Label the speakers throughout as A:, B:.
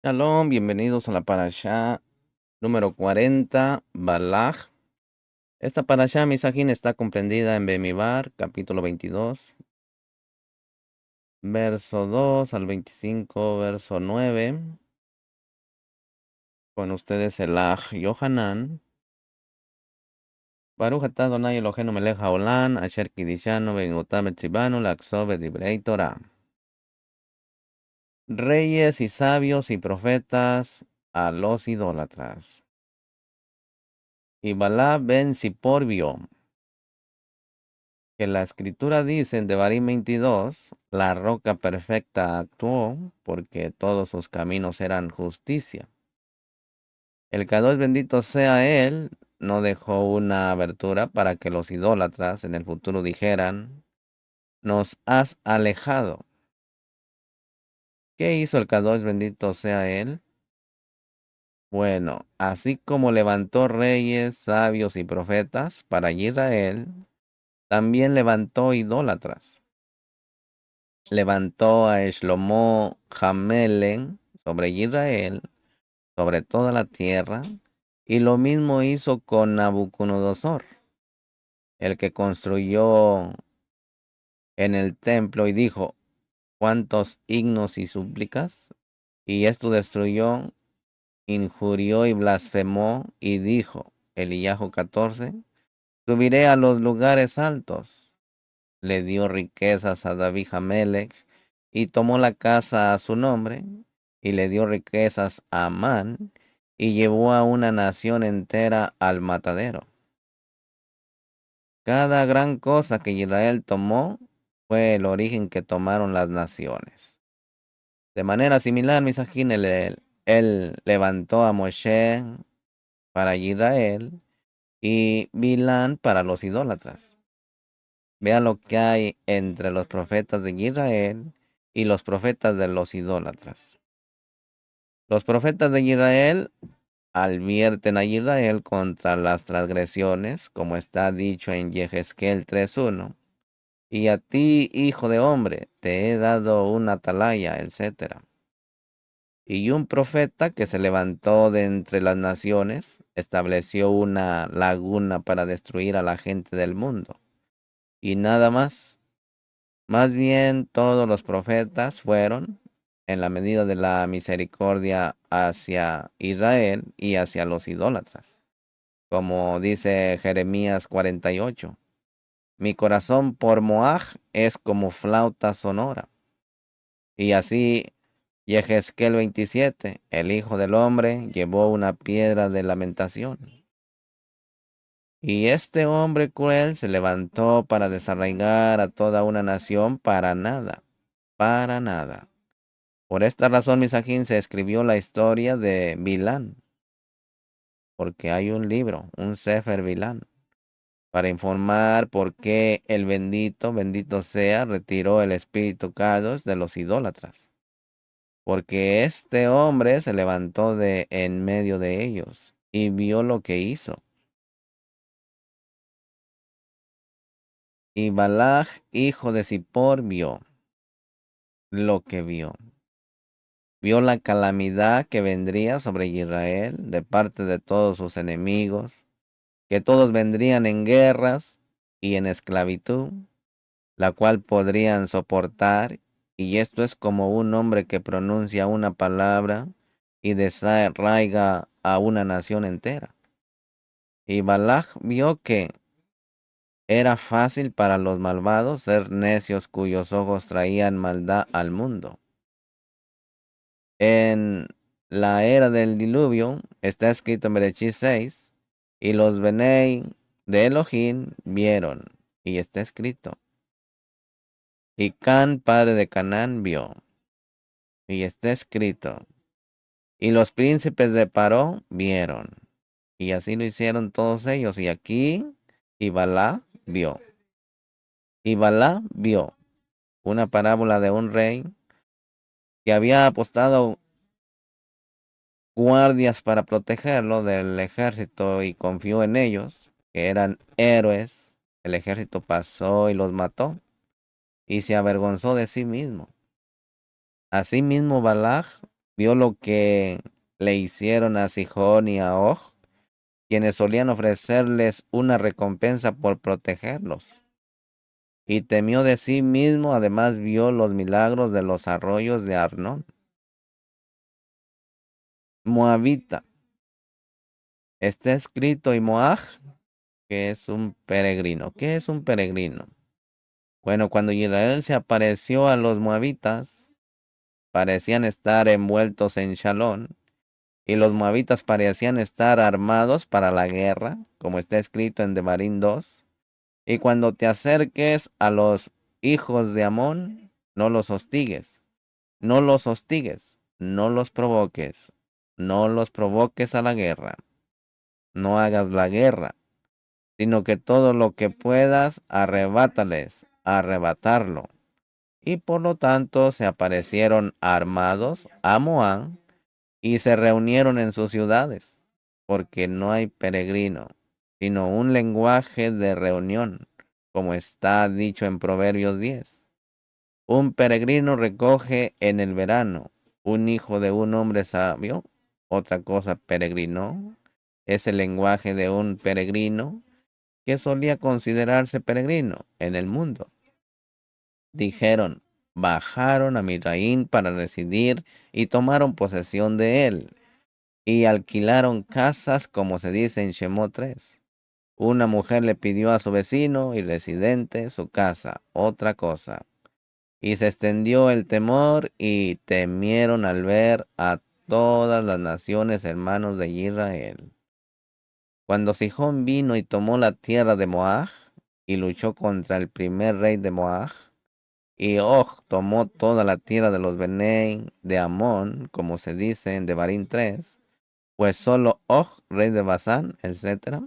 A: Shalom, bienvenidos a la parashá número 40, Balaj. Esta parashá, Misajín, está comprendida en Bemibar, capítulo 22, verso 2 al 25, verso 9. Con ustedes el Aj Yohanan. Baruch atah Adonai Eloheinu melech haolam, asher kidishanu ve'imotam etzivanu la'akzov divrei Torah. Reyes y sabios y profetas a los idólatras. Y Balá ben Zippor vio que la escritura dice en Devarim 22, la roca perfecta actuó porque todos sus caminos eran justicia. El Kadosh bendito sea él, no dejó una abertura para que los idólatras en el futuro dijeran, nos has alejado. ¿Qué hizo el Kadosh bendito sea él? Bueno, así como levantó reyes, sabios y profetas para Israel, también levantó idólatras. Levantó a Shlomo Hamelen sobre Israel, sobre toda la tierra, y lo mismo hizo con Nabucodonosor, el que construyó en el templo y dijo, ¿cuántos himnos y súplicas? Y esto destruyó, injurió y blasfemó, y dijo, Eliyahu 14, subiré a los lugares altos. Le dio riquezas a David Hamelech, y tomó la casa a su nombre, y le dio riquezas a Amán, y llevó a una nación entera al matadero. Cada gran cosa que Israel tomó fue el origen que tomaron las naciones. De manera similar, Misajín, él levantó a Moshe para Israel y Bilán para los idólatras. Vea lo que hay entre los profetas de Israel y los profetas de los idólatras. Los profetas de Israel advierten a Israel contra las transgresiones, como está dicho en Yehezkel 3:1. Y a ti, hijo de hombre, te he dado una atalaya, etc. Y un profeta que se levantó de entre las naciones estableció una laguna para destruir a la gente del mundo. Y nada más. Más bien todos los profetas fueron, en la medida de la misericordia hacia Israel y hacia los idólatras. Como dice Jeremías 48, mi corazón por Moab es como flauta sonora. Y así Yehezkel 27, el Hijo del Hombre llevó una piedra de lamentación. Y este hombre cruel se levantó para desarraigar a toda una nación para nada, para nada. Por esta razón, Misajín, se escribió la historia de Bilán, porque hay un libro, un Sefer Bilán, para informar por qué el bendito, bendito sea, retiró el espíritu Kadosh de los idólatras. Porque este hombre se levantó de en medio de ellos y vio lo que hizo. Y Balaj, hijo de Zippor, vio lo que vio. Vio la calamidad que vendría sobre Israel de parte de todos sus enemigos, que todos vendrían en guerras y en esclavitud, la cual podrían soportar, y esto es como un hombre que pronuncia una palabra y desarraiga a una nación entera. Y Balaj vio que era fácil para los malvados ser necios cuyos ojos traían maldad al mundo. En la era del diluvio está escrito en Berechit 6, y los Benei de Elohim vieron, y está escrito. Y Can, padre de Canaán, vio, y está escrito. Y los príncipes de Paró vieron, y así lo hicieron todos ellos. Y aquí, y Balá vio. Y Balá vio una parábola de un rey que había apostado guardias para protegerlo del ejército y confió en ellos, que eran héroes. El ejército pasó y los mató y se avergonzó de sí mismo. Asimismo, Balaj vio lo que le hicieron a Sihón y a Og, quienes solían ofrecerles una recompensa por protegerlos. Y temió de sí mismo, además vio los milagros de los arroyos de Arnón. Moabita. Está escrito y Moab, que es un peregrino. ¿Qué es un peregrino? Bueno, cuando Israel se apareció a los moabitas, parecían estar envueltos en Shalón, y los moabitas parecían estar armados para la guerra, como está escrito en Devarim 2. Y cuando te acerques a los hijos de Amón, no los hostigues, no los hostigues, no los provoques, no los provoques a la guerra, no hagas la guerra, sino que todo lo que puedas, arrebátales, arrebatarlo. Y por lo tanto se aparecieron armados a Moab y se reunieron en sus ciudades, porque no hay peregrino, sino un lenguaje de reunión, como está dicho en Proverbios 10. Un peregrino recoge en el verano, un hijo de un hombre sabio, otra cosa peregrinó, es el lenguaje de un peregrino que solía considerarse peregrino en el mundo. Dijeron, bajaron a Misraín para residir y tomaron posesión de él, y alquilaron casas, como se dice en Shemot 3. Una mujer le pidió a su vecino y residente su casa, otra cosa. Y se extendió el temor y temieron al ver a todas las naciones hermanos de Israel. Cuando Sihón vino y tomó la tierra de Moab y luchó contra el primer rey de Moab, y Og tomó toda la tierra de los Benei de Amón, como se dice en Devarim 3, pues solo Og, rey de Basán, etc.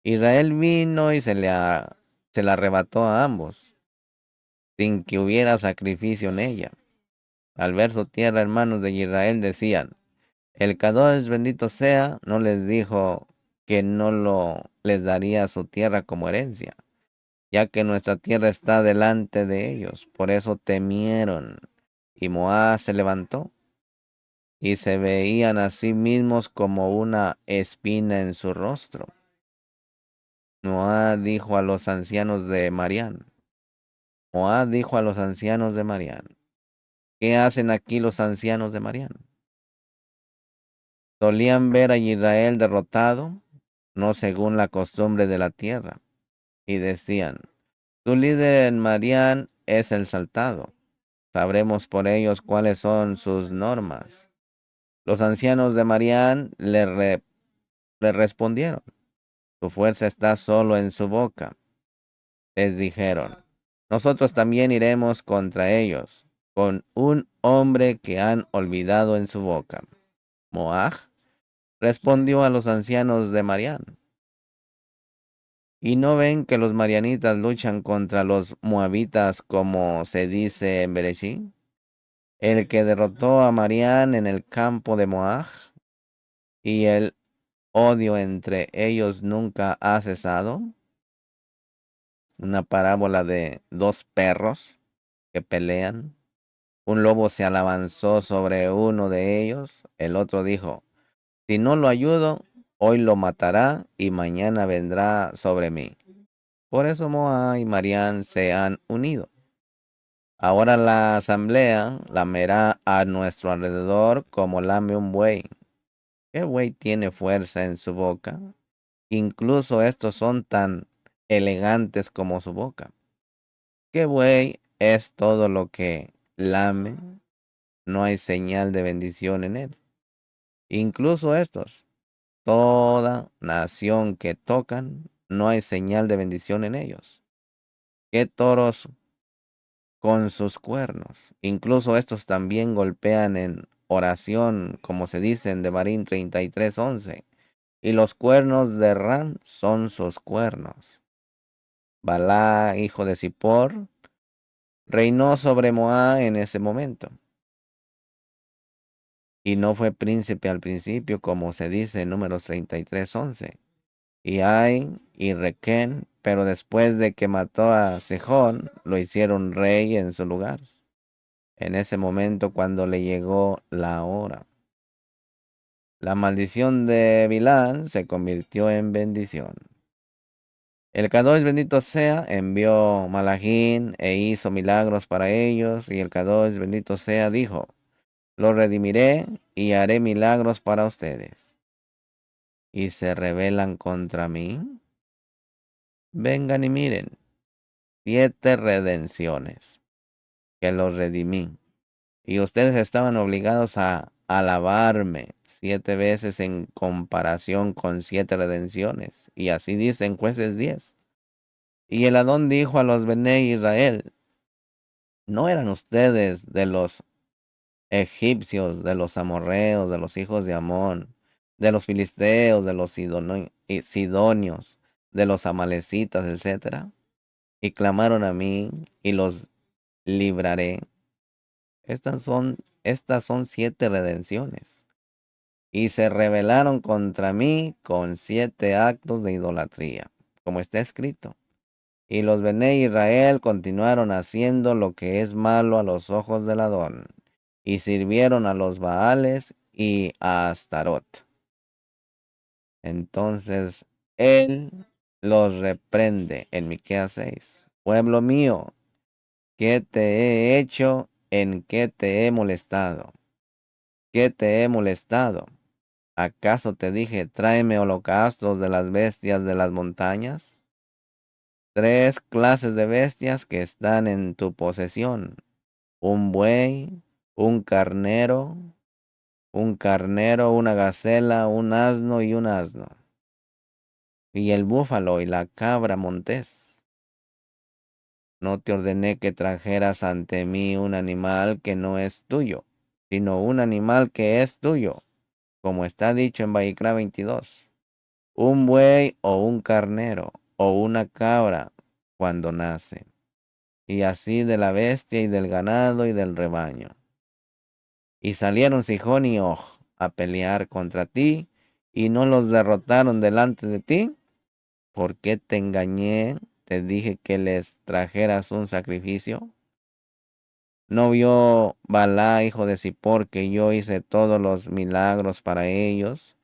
A: Israel vino y se la arrebató a ambos, sin que hubiera sacrificio en ella. Al ver su tierra, hermanos de Israel decían, el Kadosh bendito sea, no les dijo que no les daría su tierra como herencia, ya que nuestra tierra está delante de ellos. Por eso temieron. Y Moab se levantó, y se veían a sí mismos como una espina en su rostro. Moab dijo a los ancianos de Marián. Moab dijo a los ancianos de Marián, ¿qué hacen aquí los ancianos de Marián? Solían ver a Israel derrotado, no según la costumbre de la tierra, y decían, su líder en Marián es el saltado. Sabremos por ellos cuáles son sus normas. Los ancianos de Marián le respondieron, su fuerza está solo en su boca. Les dijeron, nosotros también iremos contra ellos, con un hombre que han olvidado en su boca. Moab respondió a los ancianos de Marián, ¿y no ven que los marianitas luchan contra los moabitas como se dice en Bereshit? El que derrotó a Marián en el campo de Moab, y el odio entre ellos nunca ha cesado. Una parábola de dos perros que pelean. Un lobo se abalanzó sobre uno de ellos. El otro dijo, si no lo ayudo, hoy lo matará y mañana vendrá sobre mí. Por eso Moab y Marián se han unido. Ahora la asamblea lamerá a nuestro alrededor como lame un buey. ¿Qué buey tiene fuerza en su boca? Incluso estos son tan elegantes como su boca. ¿Qué buey es todo lo que lame? No hay señal de bendición en él. Incluso estos, toda nación que tocan, no hay señal de bendición en ellos. ¿Qué toros con sus cuernos? Incluso estos también golpean en oración, como se dice en Devarim 33:11. Y los cuernos de Ram son sus cuernos. Balá, hijo de Zippor, reinó sobre Moab en ese momento. Y no fue príncipe al principio, como se dice en Números 33:11. Y Ai y Requén, pero después de que mató a Sejón, lo hicieron rey en su lugar. En ese momento, cuando le llegó la hora, la maldición de Bilán se convirtió en bendición. El Kadosh bendito sea, envió Malachín e hizo milagros para ellos, y el Kadosh bendito sea dijo, los redimiré y haré milagros para ustedes. Y se rebelan contra mí. Vengan y miren, 7 redenciones que los redimí. Y ustedes estaban obligados a alabarme 7 veces en comparación con 7 redenciones. Y así dicen Jueces 10. Y el Adón dijo a los Bené Israel, ¿no eran ustedes de los egipcios, de los amorreos, de los hijos de Amón, de los filisteos, de los sidonios, de los amalecitas, etcétera? Y clamaron a mí y los libraré? Estas son 7 redenciones. Y se rebelaron contra mí con 7 actos de idolatría, como está escrito. Y los Bené Israel continuaron haciendo lo que es malo a los ojos del Adón, y sirvieron a los Baales y a Astarot. Entonces él los reprende en Miqueas 6. Pueblo mío, ¿qué te he hecho? ¿En qué te he molestado? ¿Qué te he molestado? ¿Acaso te dije, tráeme holocaustos de las bestias de las montañas? 3 clases de bestias que están en tu posesión: un buey, un carnero, una gacela, un asno y un asno, y el búfalo y la cabra montés. No te ordené que trajeras ante mí un animal que no es tuyo, sino un animal que es tuyo, como está dicho en Vayikra 22. Un buey o un carnero o una cabra cuando nace, y así de la bestia y del ganado y del rebaño. Y salieron Sihón y Og a pelear contra ti, y no los derrotaron delante de ti. ¿Por qué te engañé? Te dije que les trajeras un sacrificio. ¿No vio Balá, hijo de Zippor, que yo hice todos los milagros para ellos,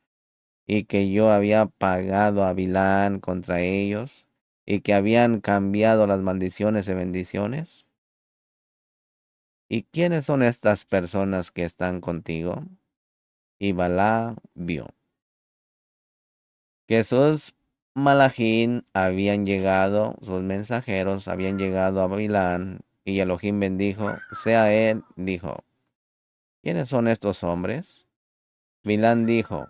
A: y que yo había pagado a Bilán contra ellos, y que habían cambiado las maldiciones en bendiciones? ¿Y quiénes son estas personas que están contigo? Y Balá vio que sus malachín habían llegado, sus mensajeros habían llegado a Bilán, y Elohim bendijo, sea él, dijo, ¿quiénes son estos hombres? Bilán dijo,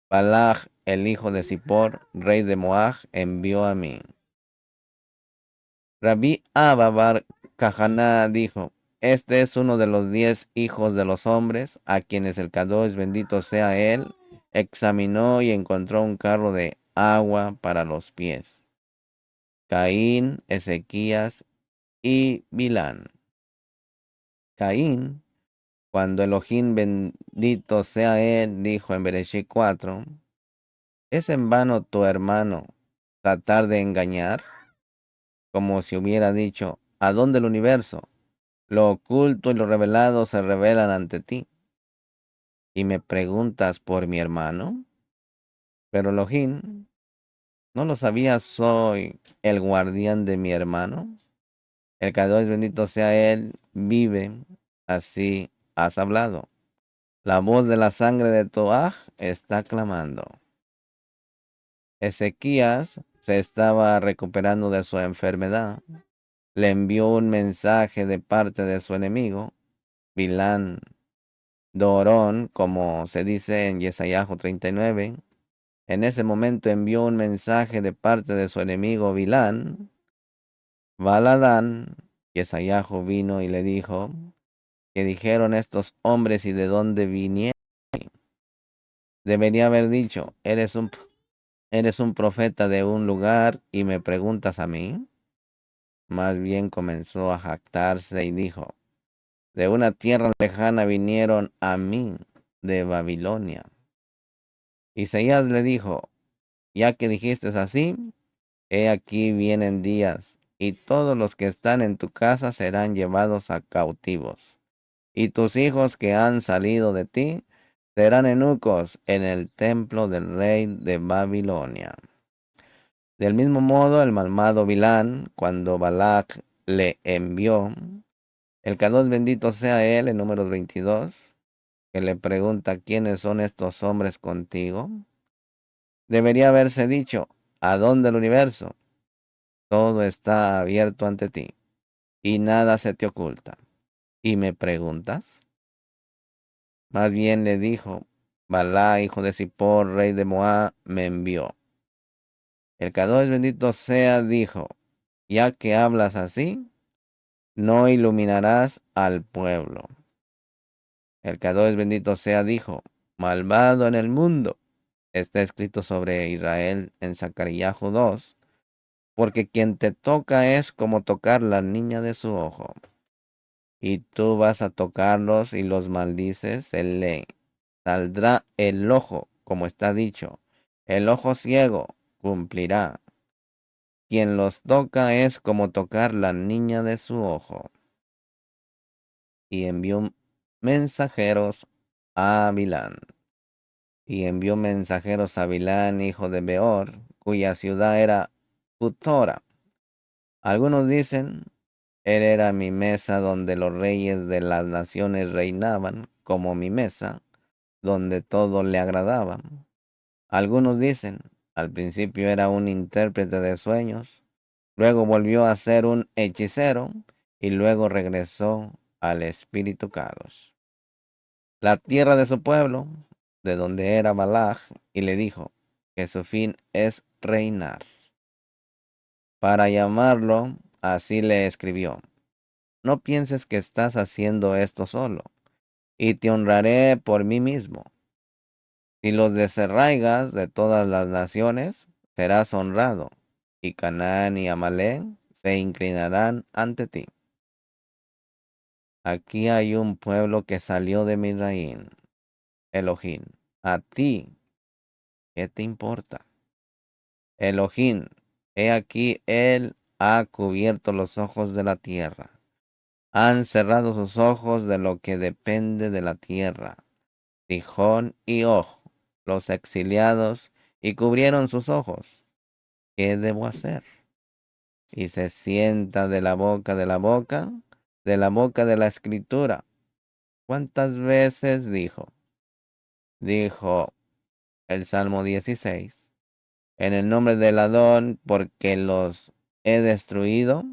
A: Balaj, el hijo de Zippor, rey de Moab, envió a mí. Rabí Abba bar Kahaná dijo, este es uno de los 10 hijos de los hombres, a quienes el Kadosh, bendito sea él, examinó y encontró un carro de agua para los pies. Caín, Ezequías y Bilán. Caín, cuando Elohim bendito sea él, dijo en Bereshit 4, ¿es en vano tu hermano tratar de engañar? Como si hubiera dicho, ¿a dónde el universo? Lo oculto y lo revelado se revelan ante ti. ¿Y me preguntas por mi hermano? Pero Elohim, ¿no lo sabías? Soy el guardián de mi hermano. El Kadosh bendito sea él, vive, así has hablado. La voz de la sangre de Toaj está clamando. Ezequías se estaba recuperando de su enfermedad. Le envió un mensaje de parte de su enemigo, Bilán Dorón, como se dice en Yesayahu 39. En ese momento envió un mensaje de parte de su enemigo Bilán. Baladán, Yesayahu vino y le dijo, ¿qué dijeron estos hombres y de dónde vinieron? Debería haber dicho, eres un profeta de un lugar y me preguntas a mí. Más bien comenzó a jactarse y dijo, de una tierra lejana vinieron a mí, de Babilonia. Isaías le dijo, ya que dijiste así, he aquí vienen días, y todos los que están en tu casa serán llevados a cautivos. Y tus hijos que han salido de ti serán eunucos en el templo del rey de Babilonia. Del mismo modo, el malvado Bilán, cuando Balac le envió, el K2 bendito sea él, en Números 22, que le pregunta quiénes son estos hombres contigo, debería haberse dicho, ¿a dónde el universo? Todo está abierto ante ti, y nada se te oculta. ¿Y me preguntas? Más bien le dijo, Balá, hijo de Zippor, rey de Moab, me envió. El K2 bendito sea dijo, ya que hablas así, no iluminarás al pueblo. El K2 bendito sea dijo, malvado en el mundo. Está escrito sobre Israel en Zacarías 2, porque quien te toca es como tocar la niña de su ojo. Y tú vas a tocarlos y los maldices, él le saldrá el ojo, como está dicho, el ojo ciego cumplirá. Quien los toca es como tocar la niña de su ojo. Y envió mensajeros a Bilán. Y envió mensajeros a Bilán, hijo de Beor, cuya ciudad era Putora. Algunos dicen, él era mi mesa donde los reyes de las naciones reinaban, como mi mesa, donde todo le agradaba. Algunos dicen, al principio era un intérprete de sueños, luego volvió a ser un hechicero y luego regresó al espíritu Kadosh, la tierra de su pueblo, de donde era Balaj, y le dijo que su fin es reinar. Para llamarlo, así le escribió, no pienses que estás haciendo esto solo, y te honraré por mí mismo. Si los desarraigas de todas las naciones, serás honrado, y Canaán y Amalek se inclinarán ante ti. Aquí hay un pueblo que salió de Misraín, Elohim. A ti, ¿qué te importa? Elohim, he aquí él ha cubierto los ojos de la tierra. Han cerrado sus ojos de lo que depende de la tierra. Sihón y Og, los exiliados, y cubrieron sus ojos. ¿Qué debo hacer? Y se sienta de la boca de la boca, de la boca de la escritura. ¿Cuántas veces dijo? Dijo el Salmo 16. En el nombre del Adón, porque los he destruido.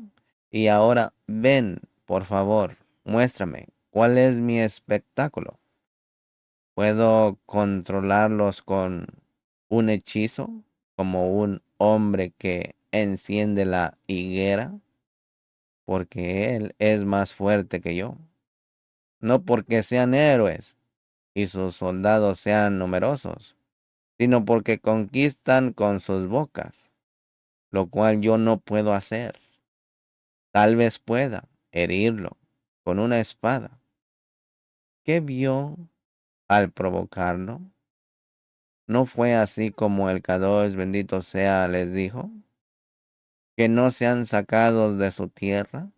A: Y ahora ven, por favor, muéstrame cuál es mi espectáculo. ¿Puedo controlarlos con un hechizo, como un hombre que enciende la higuera? Porque él es más fuerte que yo. No porque sean héroes y sus soldados sean numerosos, sino porque conquistan con sus bocas, lo cual yo no puedo hacer. Tal vez pueda herirlo con una espada. ¿Qué vio al provocarlo? ¿No fue así como el Kadosh bendito sea les dijo? Que no sean sacados de su tierra,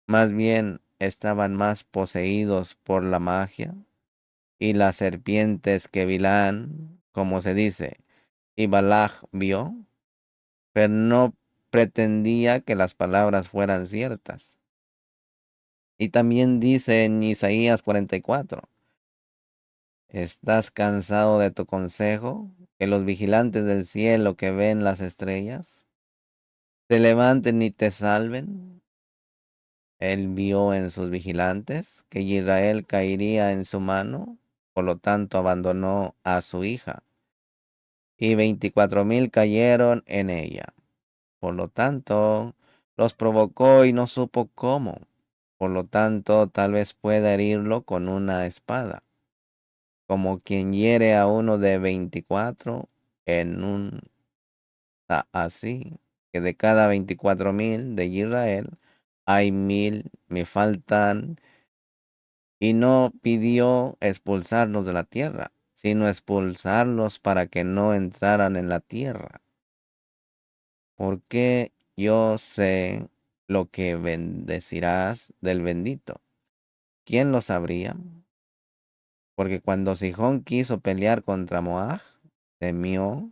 A: más bien estaban más poseídos por la magia y las serpientes que Bilán, como se dice, y Balaj vio, pero no pretendía que las palabras fueran ciertas. Y también dice en Isaías 44, ¿estás cansado de tu consejo? Que los vigilantes del cielo que ven las estrellas te levanten y te salven. Él vio en sus vigilantes que Israel caería en su mano, por lo tanto abandonó a su hija, y 24,000 cayeron en ella. Por lo tanto, los provocó y no supo cómo. Por lo tanto, tal vez pueda herirlo con una espada, como quien hiere a uno de 24 en un así, que de cada 24,000 de Israel hay 1,000, me faltan, y no pidió expulsarlos de la tierra, sino expulsarlos para que no entraran en la tierra. ¿Por qué yo sé lo que bendecirás del bendito. ¿Quién lo sabría? Porque cuando Sihón quiso pelear contra Moab, temió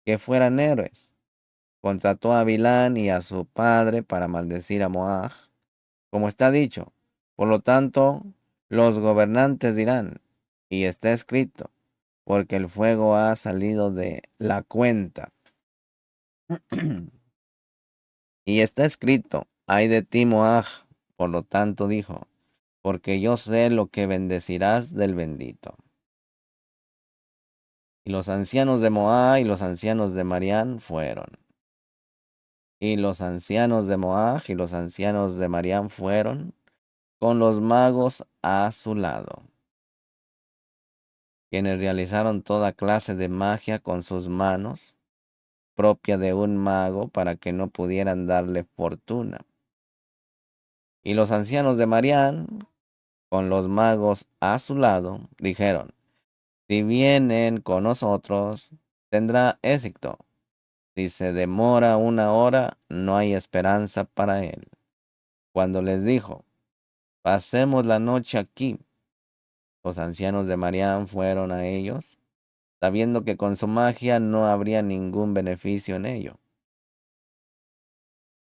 A: que fueran héroes. Contrató a Bilán y a su padre para maldecir a Moab, como está dicho. Por lo tanto, los gobernantes dirán, y está escrito, porque el fuego ha salido de la cuenta. Y está escrito, ay de ti, Moab. Por lo tanto dijo, porque yo sé lo que bendecirás del bendito. Y los ancianos de Moab y los ancianos de Marián fueron. Y los ancianos de Moab y los ancianos de Marián fueron con los magos a su lado, quienes realizaron toda clase de magia con sus manos, propia de un mago, para que no pudieran darle fortuna. Y los ancianos de Marián, con los magos a su lado, dijeron, si vienen con nosotros, tendrá éxito. Si se demora una hora, no hay esperanza para él. Cuando les dijo, pasemos la noche aquí, los ancianos de Marián fueron a ellos, sabiendo que con su magia no habría ningún beneficio en ello.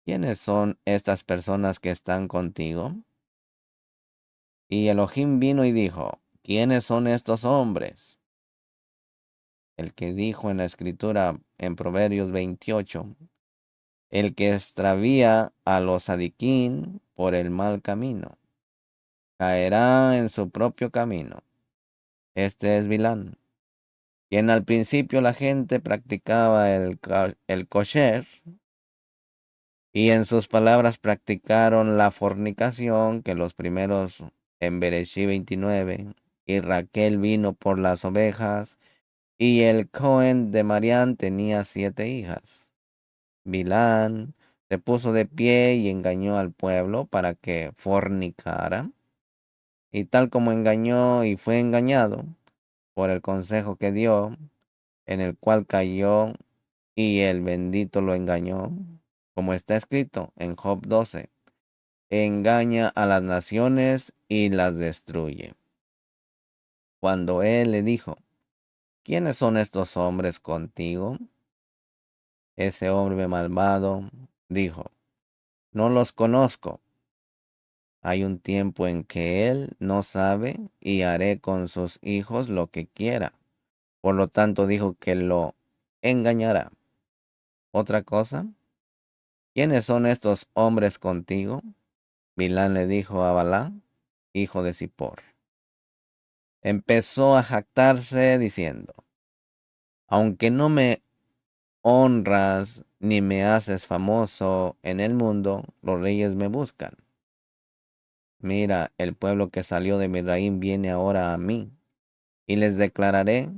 A: ¿Quiénes son estas personas que están contigo? Y Elohim vino y dijo, ¿quiénes son estos hombres? El que dijo en la escritura en Proverbios 28, el que extravía a los sadiquín por el mal camino, caerá en su propio camino. Este es Bilán, quien al principio la gente practicaba el kosher, y en sus palabras practicaron la fornicación, que los primeros en Bereshí 29, y Raquel vino por las ovejas, y el Cohen de Marián tenía 7 hijas. Bilán se puso de pie y engañó al pueblo para que fornicara, y tal como engañó y fue engañado por el consejo que dio, en el cual cayó y el bendito lo engañó, como está escrito en Job 12, engaña a las naciones y las destruye. Cuando él le dijo, ¿quiénes son estos hombres contigo? Ese hombre malvado dijo, no los conozco. Hay un tiempo en que él no sabe y haré con sus hijos lo que quiera. Por lo tanto dijo que lo engañará. ¿Otra cosa? ¿Quiénes son estos hombres contigo? Bilán le dijo a Balá, hijo de Zippor. Empezó a jactarse diciendo, aunque no me honras ni me haces famoso en el mundo, los reyes me buscan. Mira, el pueblo que salió de Misraim viene ahora a mí, y les declararé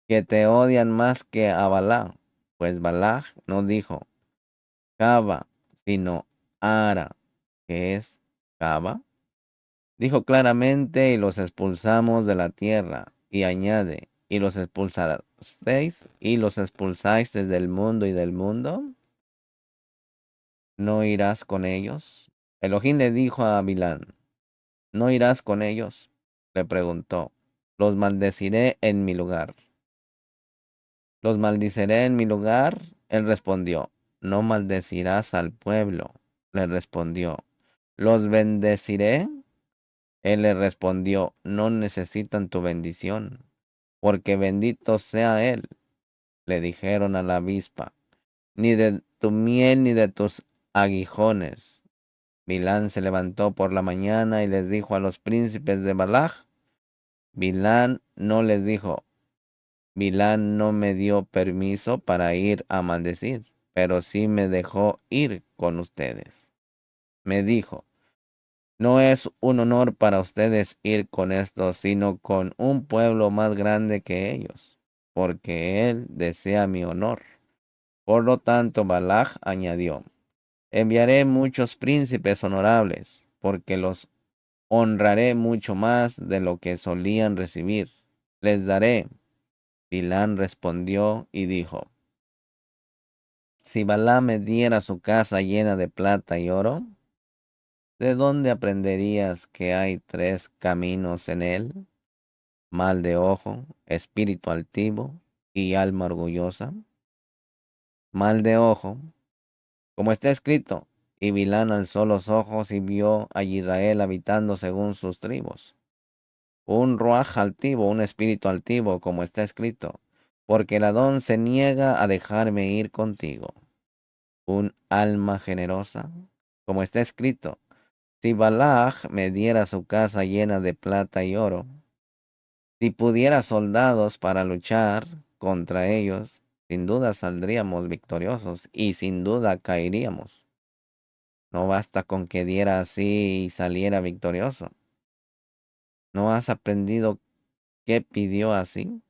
A: que te odian más que a Balá, pues Balá no dijo Caba, sino Ara, que es Caba. Dijo claramente, y los expulsamos de la tierra, y añade, y los expulsasteis, y los expulsáis desde el mundo y del mundo, ¿no irás con ellos? Elohim le dijo a Bilán, ¿no irás con ellos? Le preguntó, los maldeciré en mi lugar. ¿Los maldiciré en mi lugar? Él respondió, no maldecirás al pueblo. Le respondió, ¿los bendeciré? Él le respondió, no necesitan tu bendición, porque bendito sea él. Le dijeron a la avispa, ni de tu miel ni de tus aguijones. Bilán se levantó por la mañana y les dijo a los príncipes de Balaj. Bilán no les dijo, Bilán no me dio permiso para ir a maldecir, pero sí me dejó ir con ustedes. Me dijo, no es un honor para ustedes ir con estos, sino con un pueblo más grande que ellos, porque él desea mi honor. Por lo tanto, Balaj añadió, enviaré muchos príncipes honorables, porque los honraré mucho más de lo que solían recibir. Les daré. Bilán respondió y dijo, Si Balaam me diera su casa llena de plata y oro, ¿de dónde aprenderías que hay tres caminos en él? Mal de ojo, espíritu altivo y alma orgullosa. Mal de ojo, como está escrito, y Bilán alzó los ojos y vio a Israel habitando según sus tribus. Un ruaj altivo, un espíritu altivo, como está escrito, porque el Adón se niega a dejarme ir contigo. Un alma generosa, como está escrito, si Balaj me diera su casa llena de plata y oro, si pudiera soldados para luchar contra ellos, sin duda saldríamos victoriosos y sin duda caeríamos. No basta con que diera así y saliera victorioso. ¿No has aprendido qué pidió así?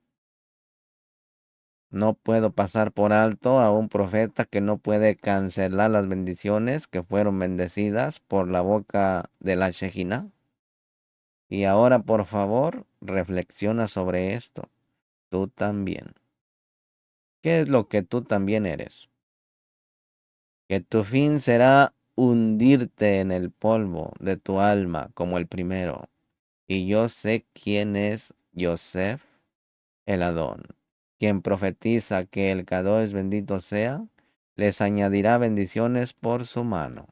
A: No puedo pasar por alto a un profeta que no puede cancelar las bendiciones que fueron bendecidas por la boca de la Shejina. Y ahora, por favor, reflexiona sobre esto. Tú también. ¿Qué es lo que tú también eres? Que tu fin será hundirte en el polvo de tu alma como el primero. Y yo sé quién es Yosef, el Adón, quien profetiza que el Kadosh bendito sea, les añadirá bendiciones por su mano.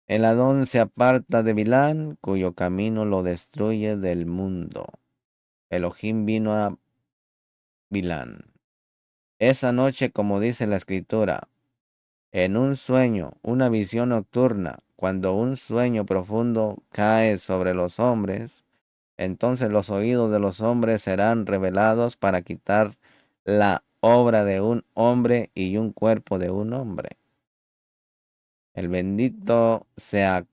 A: El Adón se aparta de Bilán, cuyo camino lo destruye del mundo. Elohim vino a Bilán. Esa noche, como dice la escritura, en un sueño, una visión nocturna, cuando un sueño profundo cae sobre los hombres, entonces los oídos de los hombres serán revelados para quitar la obra de un hombre y un cuerpo de un hombre. El bendito sea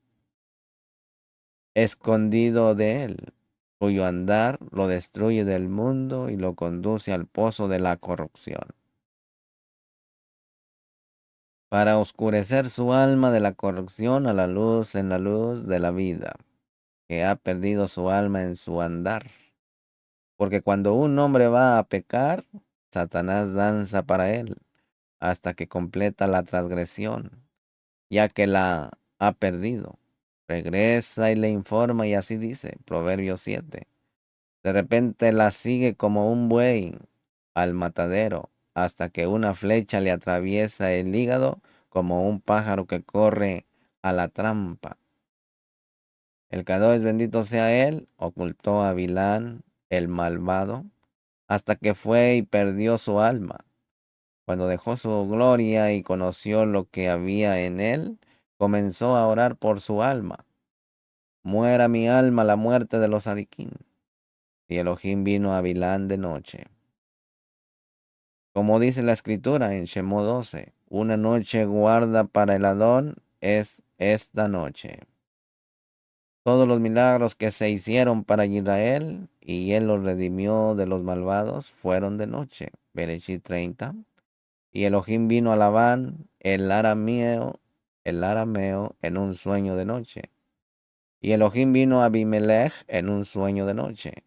A: escondido de él, cuyo andar lo destruye del mundo y lo conduce al pozo de la corrupción, para oscurecer su alma de la corrupción a la luz en la luz de la vida, que ha perdido su alma en su andar. Porque cuando un hombre va a pecar, Satanás danza para él hasta que completa la transgresión, ya que la ha perdido. Regresa y le informa y así dice, Proverbios 7. De repente la sigue como un buey al matadero, hasta que una flecha le atraviesa el hígado como un pájaro que corre a la trampa. El Kadosh bendito sea él, ocultó a Bilán, el malvado, hasta que fue y perdió su alma. Cuando dejó su gloria y conoció lo que había en él, comenzó a orar por su alma. Muera mi alma la muerte de los Ariquín. Y Elohim vino a Bilán de noche. Como dice la escritura en Shemó 12, una noche guarda para el Adón es esta noche. Todos los milagros que se hicieron para Israel y él los redimió de los malvados fueron de noche. Bereshit 30. Y Elohim vino a Labán, el arameo, en un sueño de noche. Y Elohim vino a Abimelech en un sueño de noche.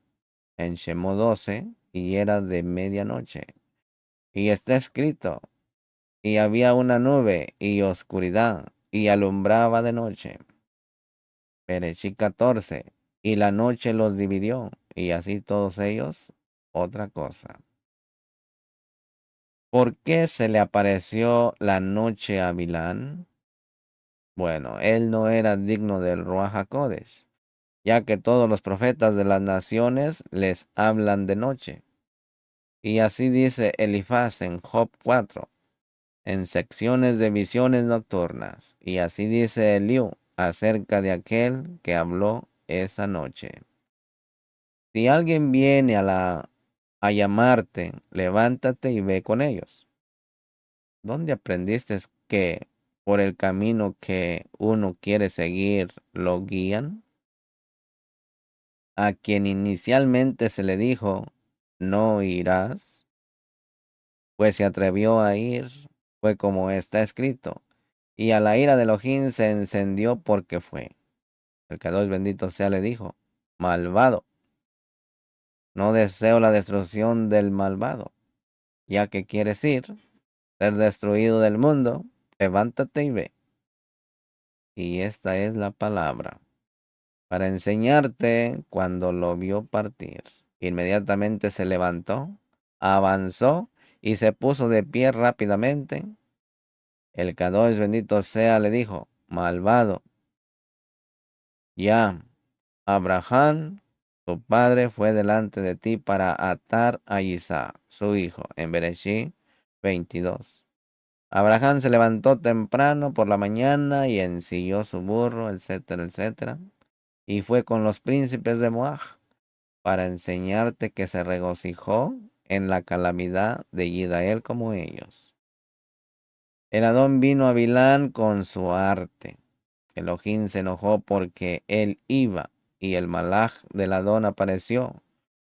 A: En Shemó 12, y era de medianoche. Y está escrito, y había una nube y oscuridad, y alumbraba de noche. Bereshit 14, y la noche los dividió, y así todos ellos otra cosa. ¿Por qué se le apareció la noche a Bilán? Bueno, él no era digno del Ruach HaKodesh, ya que todos los profetas de las naciones les hablan de noche. Y así dice Elifaz en Job 4, en secciones de visiones nocturnas. Y así dice Eliú acerca de aquel que habló esa noche. Si alguien viene a llamarte, levántate y ve con ellos. ¿Dónde aprendiste que por el camino que uno quiere seguir lo guían? A quien inicialmente se le dijo, no irás, pues se atrevió a ir, fue como está escrito, y a la ira de Elohim se encendió porque fue. El Kadosh bendito sea le dijo, malvado, no deseo la destrucción del malvado, ya que quieres ir, ser destruido del mundo, levántate y ve. Y esta es la palabra, para enseñarte cuando lo vio partir. Inmediatamente se levantó, avanzó y se puso de pie rápidamente. El Kadosh bendito sea le dijo, malvado, ya, Abraham, tu padre fue delante de ti para atar a Isaac, su hijo, en Bereshit 22. Abraham se levantó temprano por la mañana y ensilló su burro, etcétera, etcétera, y fue con los príncipes de Moab para enseñarte que se regocijó en la calamidad de Israel como ellos. El Adón vino a Bilán con su arte. Elohim se enojó porque él iba y el malaj del Adón apareció,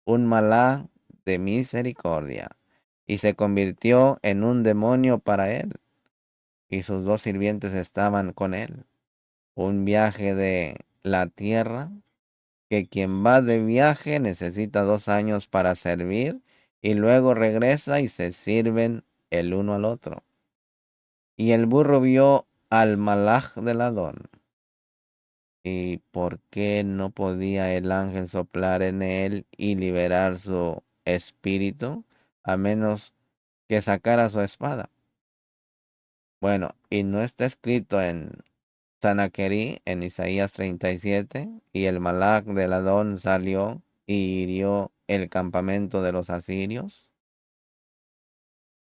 A: un malaj de misericordia, y se convirtió en un demonio para él, y sus dos sirvientes estaban con él. Un viaje de la tierra, que quien va de viaje necesita 2 años para servir, y luego regresa y se sirven el uno al otro. Y el burro vio al malaj del Adón. ¿Y por qué no podía el ángel soplar en él y liberar su espíritu, a menos que sacara su espada? Bueno, y no está escrito en Sanaquerí, en Isaías 37, y el malach del Adón salió y hirió el campamento de los asirios.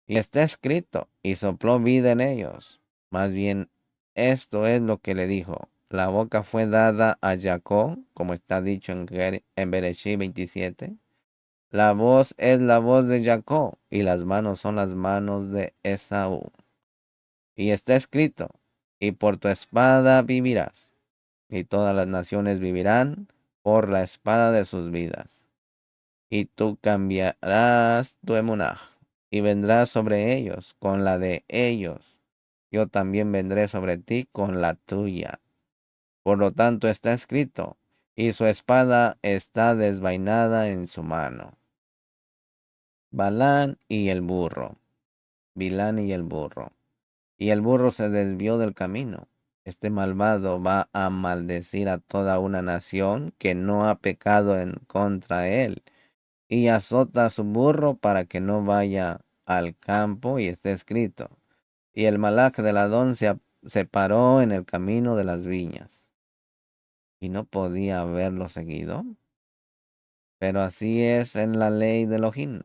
A: Y está escrito, y sopló vida en ellos. Más bien, esto es lo que le dijo. La boca fue dada a Jacob, como está dicho en Bereshit 27. La voz es la voz de Jacob, y las manos son las manos de Esaú. Y está escrito, y por tu espada vivirás, y todas las naciones vivirán por la espada de sus vidas. Y tú cambiarás tu emunaj, y vendrás sobre ellos con la de ellos. Yo también vendré sobre ti con la tuya. Por lo tanto está escrito, y su espada está desvainada en su mano. Balán y el burro. Bilán y el burro. Y el burro se desvió del camino. Este malvado va a maldecir a toda una nación que no ha pecado en contra de él, y azota a su burro para que no vaya al campo, y esté escrito. Y el malach del Adón se paró en el camino de las viñas, y no podía haberlo seguido. Pero así es en la ley de Elohim.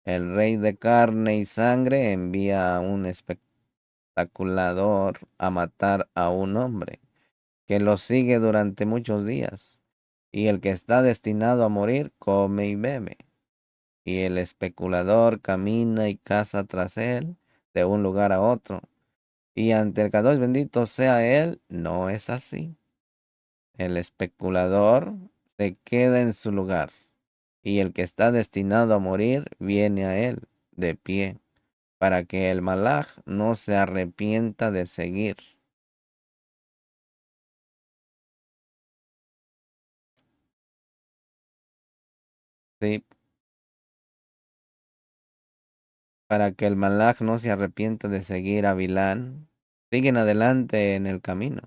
A: El rey de carne y sangre envía a un espectaculador a matar a un hombre, que lo sigue durante muchos días, y el que está destinado a morir come y bebe. Y el especulador camina y caza tras él de un lugar a otro. Y ante el Kadosh bendito sea él, no es así. El especulador se queda en su lugar, y el que está destinado a morir viene a él de pie, para que el malaj no se arrepienta de seguir. Sí, para que el malaj no se arrepienta de seguir a Bilán, siguen adelante en el camino.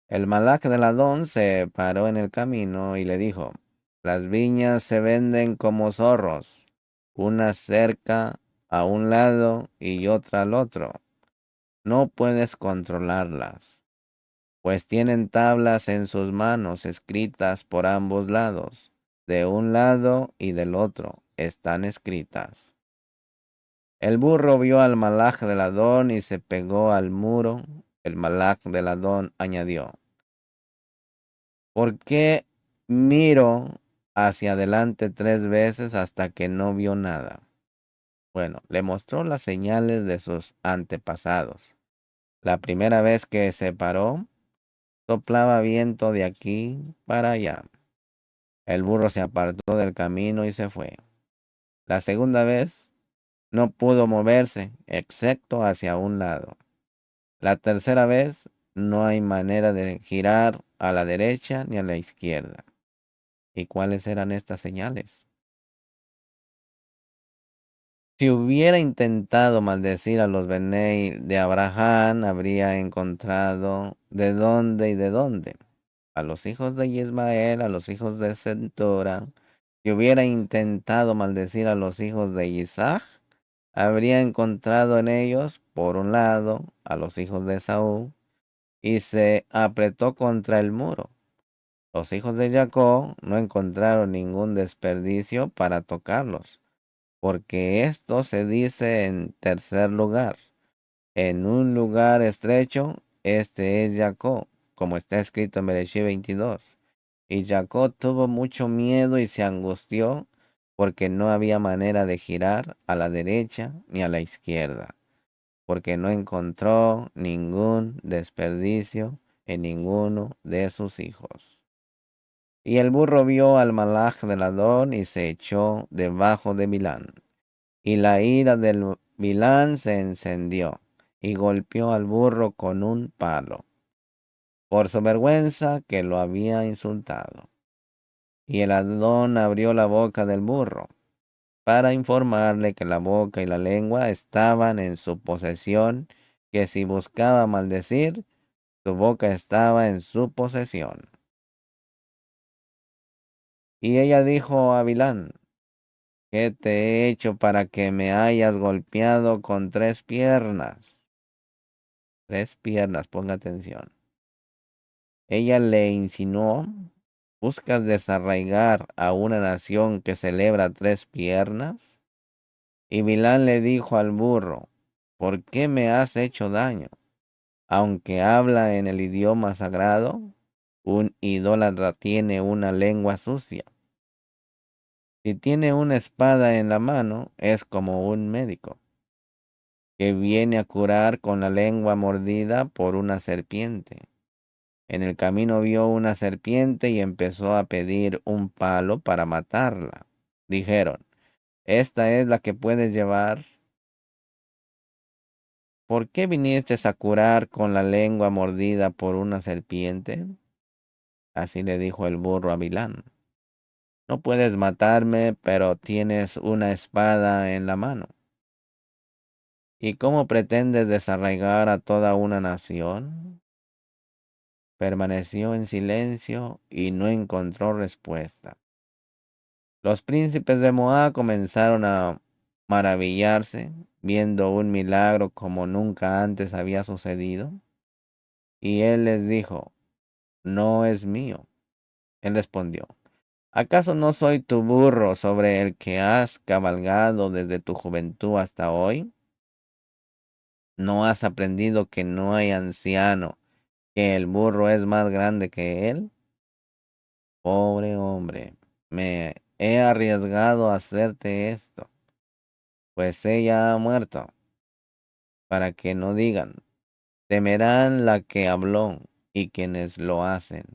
A: El malach del Adón se paró en el camino y le dijo, las viñas se venden como zorros, una cerca a un lado y otra al otro. No puedes controlarlas, pues tienen tablas en sus manos escritas por ambos lados. De un lado y del otro están escritas. El burro vio al malach del Adón y se pegó al muro. El malach del Adón añadió, ¿por qué miro hacia adelante 3 veces hasta que no vio nada? Bueno, le mostró las señales de sus antepasados. La primera vez que se paró, soplaba viento de aquí para allá. El burro se apartó del camino y se fue. La segunda vez, no pudo moverse, excepto hacia un lado. La tercera vez, no hay manera de girar a la derecha ni a la izquierda. ¿Y cuáles eran estas señales? Si hubiera intentado maldecir a los Benei de Abraham, habría encontrado de dónde y de dónde. A los hijos de Ismael, a los hijos de Centora. Si hubiera intentado maldecir a los hijos de Isaac, habría encontrado en ellos, por un lado, a los hijos de Saúl, y se apretó contra el muro. Los hijos de Jacob no encontraron ningún desperdicio para tocarlos, porque esto se dice en tercer lugar. En un lugar estrecho, este es Jacob, como está escrito en Bereshit 22. Y Jacob tuvo mucho miedo y se angustió, porque no había manera de girar a la derecha ni a la izquierda, porque no encontró ningún desperdicio en ninguno de sus hijos. Y el burro vio al malaj del Adón y se echó debajo de Bilán. Y la ira del Bilán se encendió y golpeó al burro con un palo, por su vergüenza que lo había insultado. Y el Adón abrió la boca del burro, para informarle que la boca y la lengua estaban en su posesión, que si buscaba maldecir, su boca estaba en su posesión. Y ella dijo a Bilán: ¿Qué te he hecho para que me hayas golpeado con 3 piernas? 3 piernas, ponga atención. Ella le insinuó: ¿Buscas desarraigar a una nación que celebra 3 piernas? Y Bilán le dijo al burro: ¿Por qué me has hecho daño? Aunque habla en el idioma sagrado, un idólatra tiene una lengua sucia. Si tiene una espada en la mano, es como un médico que viene a curar con la lengua mordida por una serpiente. En el camino vio una serpiente y empezó a pedir un palo para matarla. Dijeron: Esta es la que puedes llevar. ¿Por qué viniste a curar con la lengua mordida por una serpiente? Así le dijo el burro a Bilán: No puedes matarme, pero tienes una espada en la mano. ¿Y cómo pretendes desarraigar a toda una nación? Permaneció en silencio y no encontró respuesta. Los príncipes de Moab comenzaron a maravillarse, viendo un milagro como nunca antes había sucedido. Y él les dijo: No es mío. Él respondió: ¿Acaso no soy tu burro sobre el que has cabalgado desde tu juventud hasta hoy? ¿No has aprendido que no hay anciano, que el burro es más grande que él? Pobre hombre, me he arriesgado a hacerte esto, pues ella ha muerto, para que no digan: temerán la que habló y quienes lo hacen.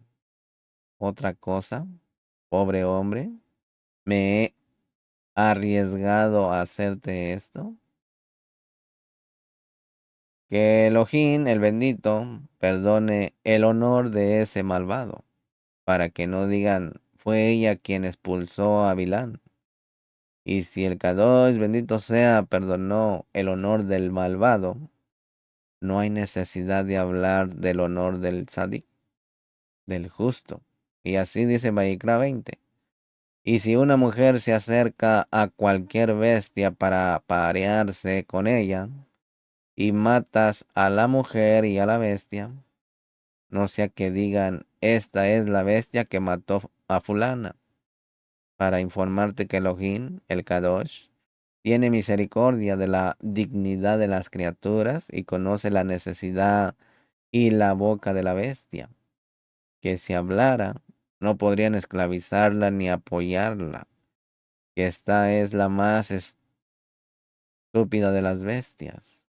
A: Otra cosa, pobre hombre, me he arriesgado a hacerte esto. Que Elohim, el bendito, perdone el honor de ese malvado, para que no digan: fue ella quien expulsó a Bilán. Y si el Kadosh, bendito sea, perdonó el honor del malvado, no hay necesidad de hablar del honor del tzadik, del justo. Y así dice Vayikra 20. Y si una mujer se acerca a cualquier bestia para parearse con ella, y matas a la mujer y a la bestia, no sea que digan: esta es la bestia que mató a fulana, para informarte que Elohim, el Kadosh, tiene misericordia de la dignidad de las criaturas y conoce la necesidad y la boca de la bestia, que si hablara, no podrían esclavizarla ni apoyarla, que esta es la más estúpida de las bestias,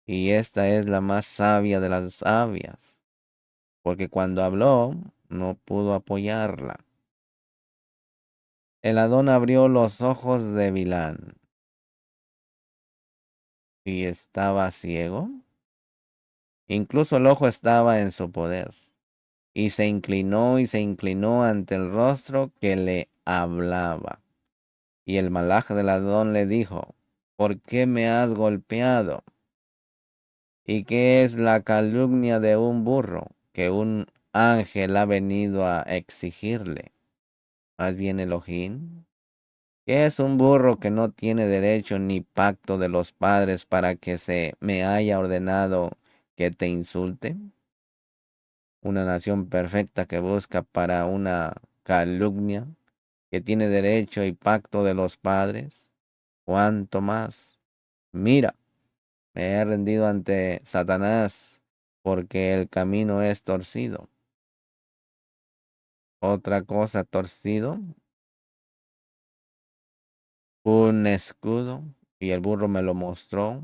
A: y esta es la más sabia de las sabias, porque cuando habló, no pudo apoyarla. El Adón abrió los ojos de Bilán, y estaba ciego. Incluso el ojo estaba en su poder. Y se inclinó ante el rostro que le hablaba. Y el malaj del Adón le dijo: ¿por qué me has golpeado? ¿Y qué es la calumnia de un burro? Que un ángel ha venido a exigirle. Más bien Elohim. ¿Qué es un burro que no tiene derecho ni pacto de los padres para que se me haya ordenado que te insulte? Una nación perfecta que busca para una calumnia, que tiene derecho y pacto de los padres. ¿Cuánto más? Mira, me he rendido ante Satanás porque el camino es torcido. Otra cosa torcido, un escudo, y el burro me lo mostró.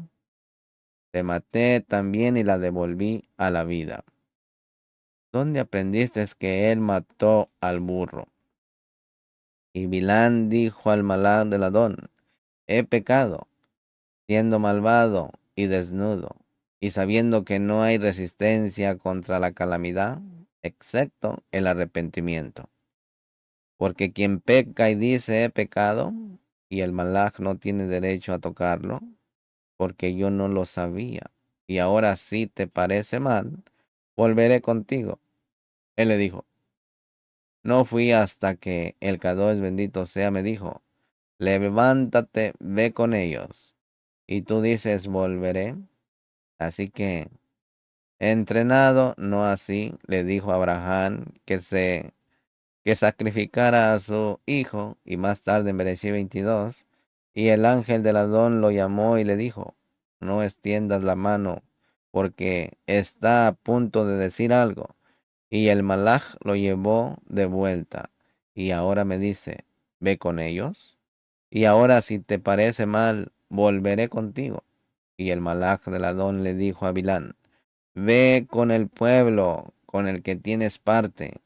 A: Te maté también y la devolví a la vida. ¿Dónde aprendiste que él mató al burro? Y Bilán dijo al malán del Adón, he pecado, siendo malvado y desnudo, y sabiendo que no hay resistencia contra la calamidad, excepto el arrepentimiento. Porque quien peca y dice he pecado, y el malaj no tiene derecho a tocarlo, porque yo no lo sabía, y ahora si te parece mal, volveré contigo. Él le dijo, no fui hasta que el Kadosh bendito sea me dijo, levántate, ve con ellos. Y tú dices, volveré. Así que, entrenado, no así, le dijo a Abraham que sacrificara a su hijo, y más tarde en Bereshit 22, y el ángel del Adón lo llamó y le dijo, no extiendas la mano, porque está a punto de decir algo. Y el malaj lo llevó de vuelta, y ahora me dice, ve con ellos, y ahora si te parece mal, volveré contigo. Y el malaj del Adón le dijo a Bilán, ve con el pueblo con el que tienes parte,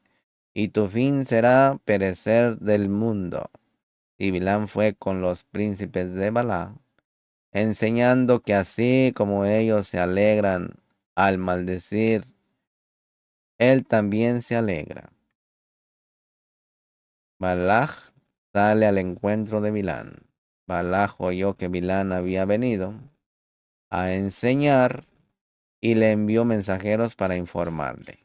A: y tu fin será perecer del mundo. Y Bilán fue con los príncipes de Balá, enseñando que así como ellos se alegran al maldecir, él también se alegra. Balaj sale al encuentro de Bilán. Balaj oyó que Bilán había venido a enseñar y le envió mensajeros para informarle.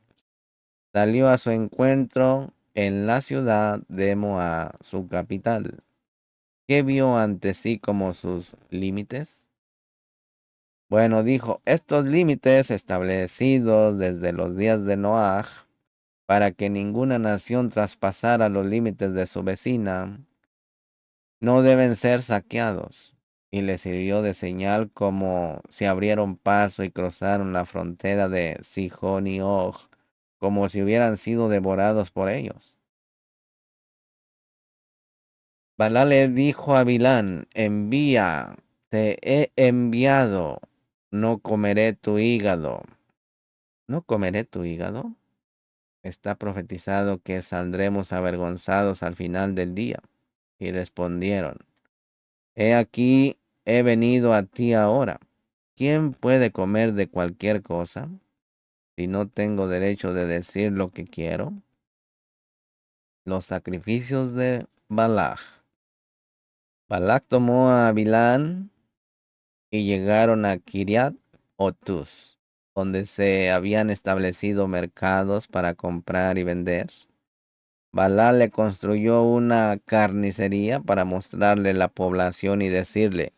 A: Salió a su encuentro en la ciudad de Moab, su capital. ¿Qué vio ante sí como sus límites? Bueno, dijo, estos límites establecidos desde los días de Noaj, para que ninguna nación traspasara los límites de su vecina, no deben ser saqueados. Y le sirvió de señal como si abrieron paso y cruzaron la frontera de Sihón y Og, como si hubieran sido devorados por ellos. Balá le dijo a Bilán, envía, te he enviado, no comeré tu hígado. ¿No comeré tu hígado? Está profetizado que saldremos avergonzados al final del día. Y respondieron, he aquí, he venido a ti ahora. ¿Quién puede comer de cualquier cosa si no tengo derecho de decir lo que quiero? Los sacrificios de Balaj. Balak tomó a Bilán y llegaron a Kiriat Otus, donde se habían establecido mercados para comprar y vender. Balá le construyó una carnicería para mostrarle la población y decirle,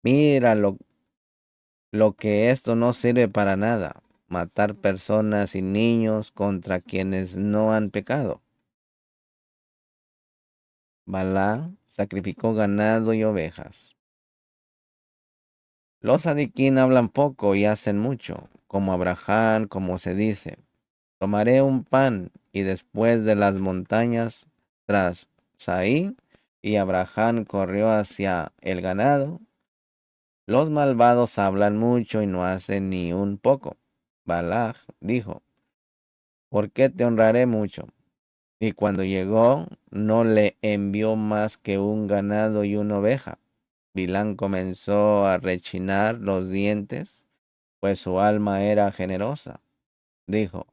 A: mira lo que esto no sirve para nada, matar personas y niños contra quienes no han pecado. Balá sacrificó ganado y ovejas. Los adiquín hablan poco y hacen mucho, como Abraham, como se dice. Tomaré un pan y después de las montañas tras Saí, y Abraham corrió hacia el ganado. Los malvados hablan mucho y no hacen ni un poco. Balaj dijo, ¿por qué te honraré mucho? Y cuando llegó, no le envió más que un ganado y una oveja. Bilán comenzó a rechinar los dientes, pues su alma era generosa. Dijo,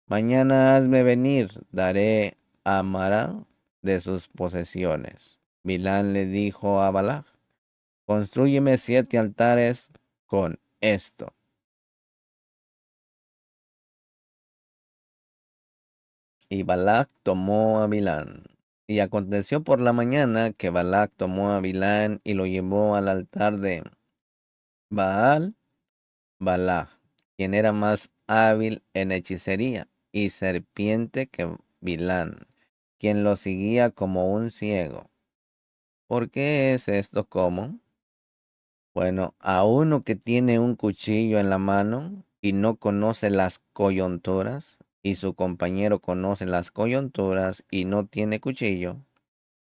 A: mañana hazme venir, daré a Mara de sus posesiones. Bilán le dijo a Balaj, Constrúyeme 7 altares con esto. Y Balac tomó a Bilán. Y aconteció por la mañana que Balac tomó a Bilán y lo llevó al altar de Baal Balaj, quien era más hábil en hechicería y serpiente que Bilán, quien lo seguía como un ciego. ¿Por qué es esto común? Bueno, a uno que tiene un cuchillo en la mano y no conoce las coyunturas, y su compañero conoce las coyunturas y no tiene cuchillo.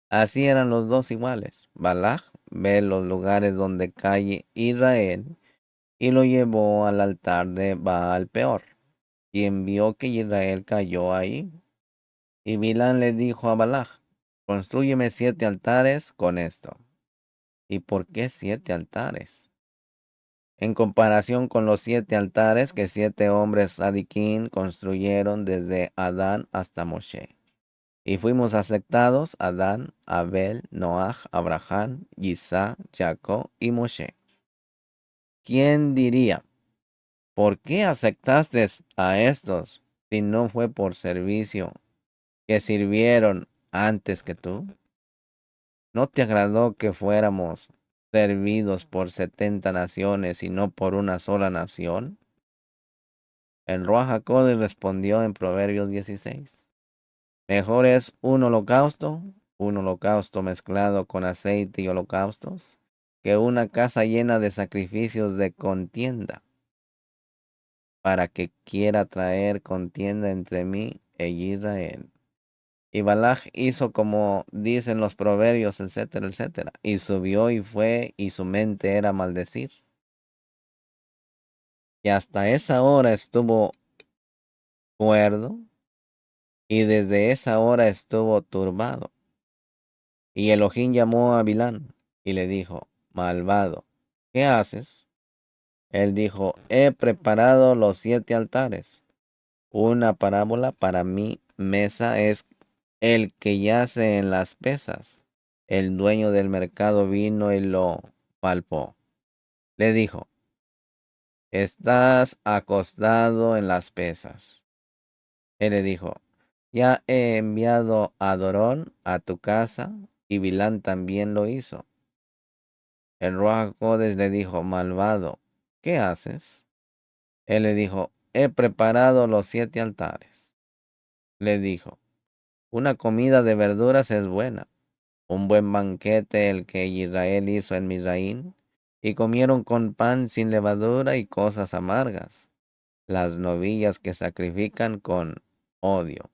A: Así eran los dos iguales. Balaj ve los lugares donde cae Israel y lo llevó al altar de Baal Peor, quien vio que Israel cayó ahí. Y Bilán le dijo a Balaj, constrúyeme 7 altares con esto. ¿Y por qué 7 altares? En comparación con los 7 altares que 7 hombres sadiquín construyeron desde Adán hasta Moshe. Y fuimos aceptados Adán, Abel, Noaj, Abraham, Isaac, Jacob y Moshe. ¿Quién diría, por qué aceptaste a estos si no fue por servicio que sirvieron antes que tú? ¿No te agradó que fuéramos servidos por 70 naciones y no por una sola nación? El Ruach HaKodesh respondió en Proverbios 16. Mejor es un holocausto mezclado con aceite y holocaustos, que una casa llena de sacrificios de contienda, para que quiera traer contienda entre mí e Israel. Y Balaj hizo como dicen los proverbios, etcétera, etcétera. Y subió y fue, y su mente era maldecir. Y hasta esa hora estuvo cuerdo, y desde esa hora estuvo turbado. Y Elohim llamó a Bilán y le dijo, malvado, ¿qué haces? Él dijo, he preparado los 7 altares. Una parábola para mi mesa es el que yace en las pesas. El dueño del mercado vino y lo palpó. Le dijo, estás acostado en las pesas. Él le dijo, ya he enviado a Dorón a tu casa, y Bilán también lo hizo. El Ruach HaKodesh le dijo, malvado, ¿qué haces? Él le dijo, he preparado los 7 altares. Le dijo, una comida de verduras es buena, un buen banquete el que Israel hizo en Misraín, y comieron con pan sin levadura y cosas amargas, las novillas que sacrifican con odio.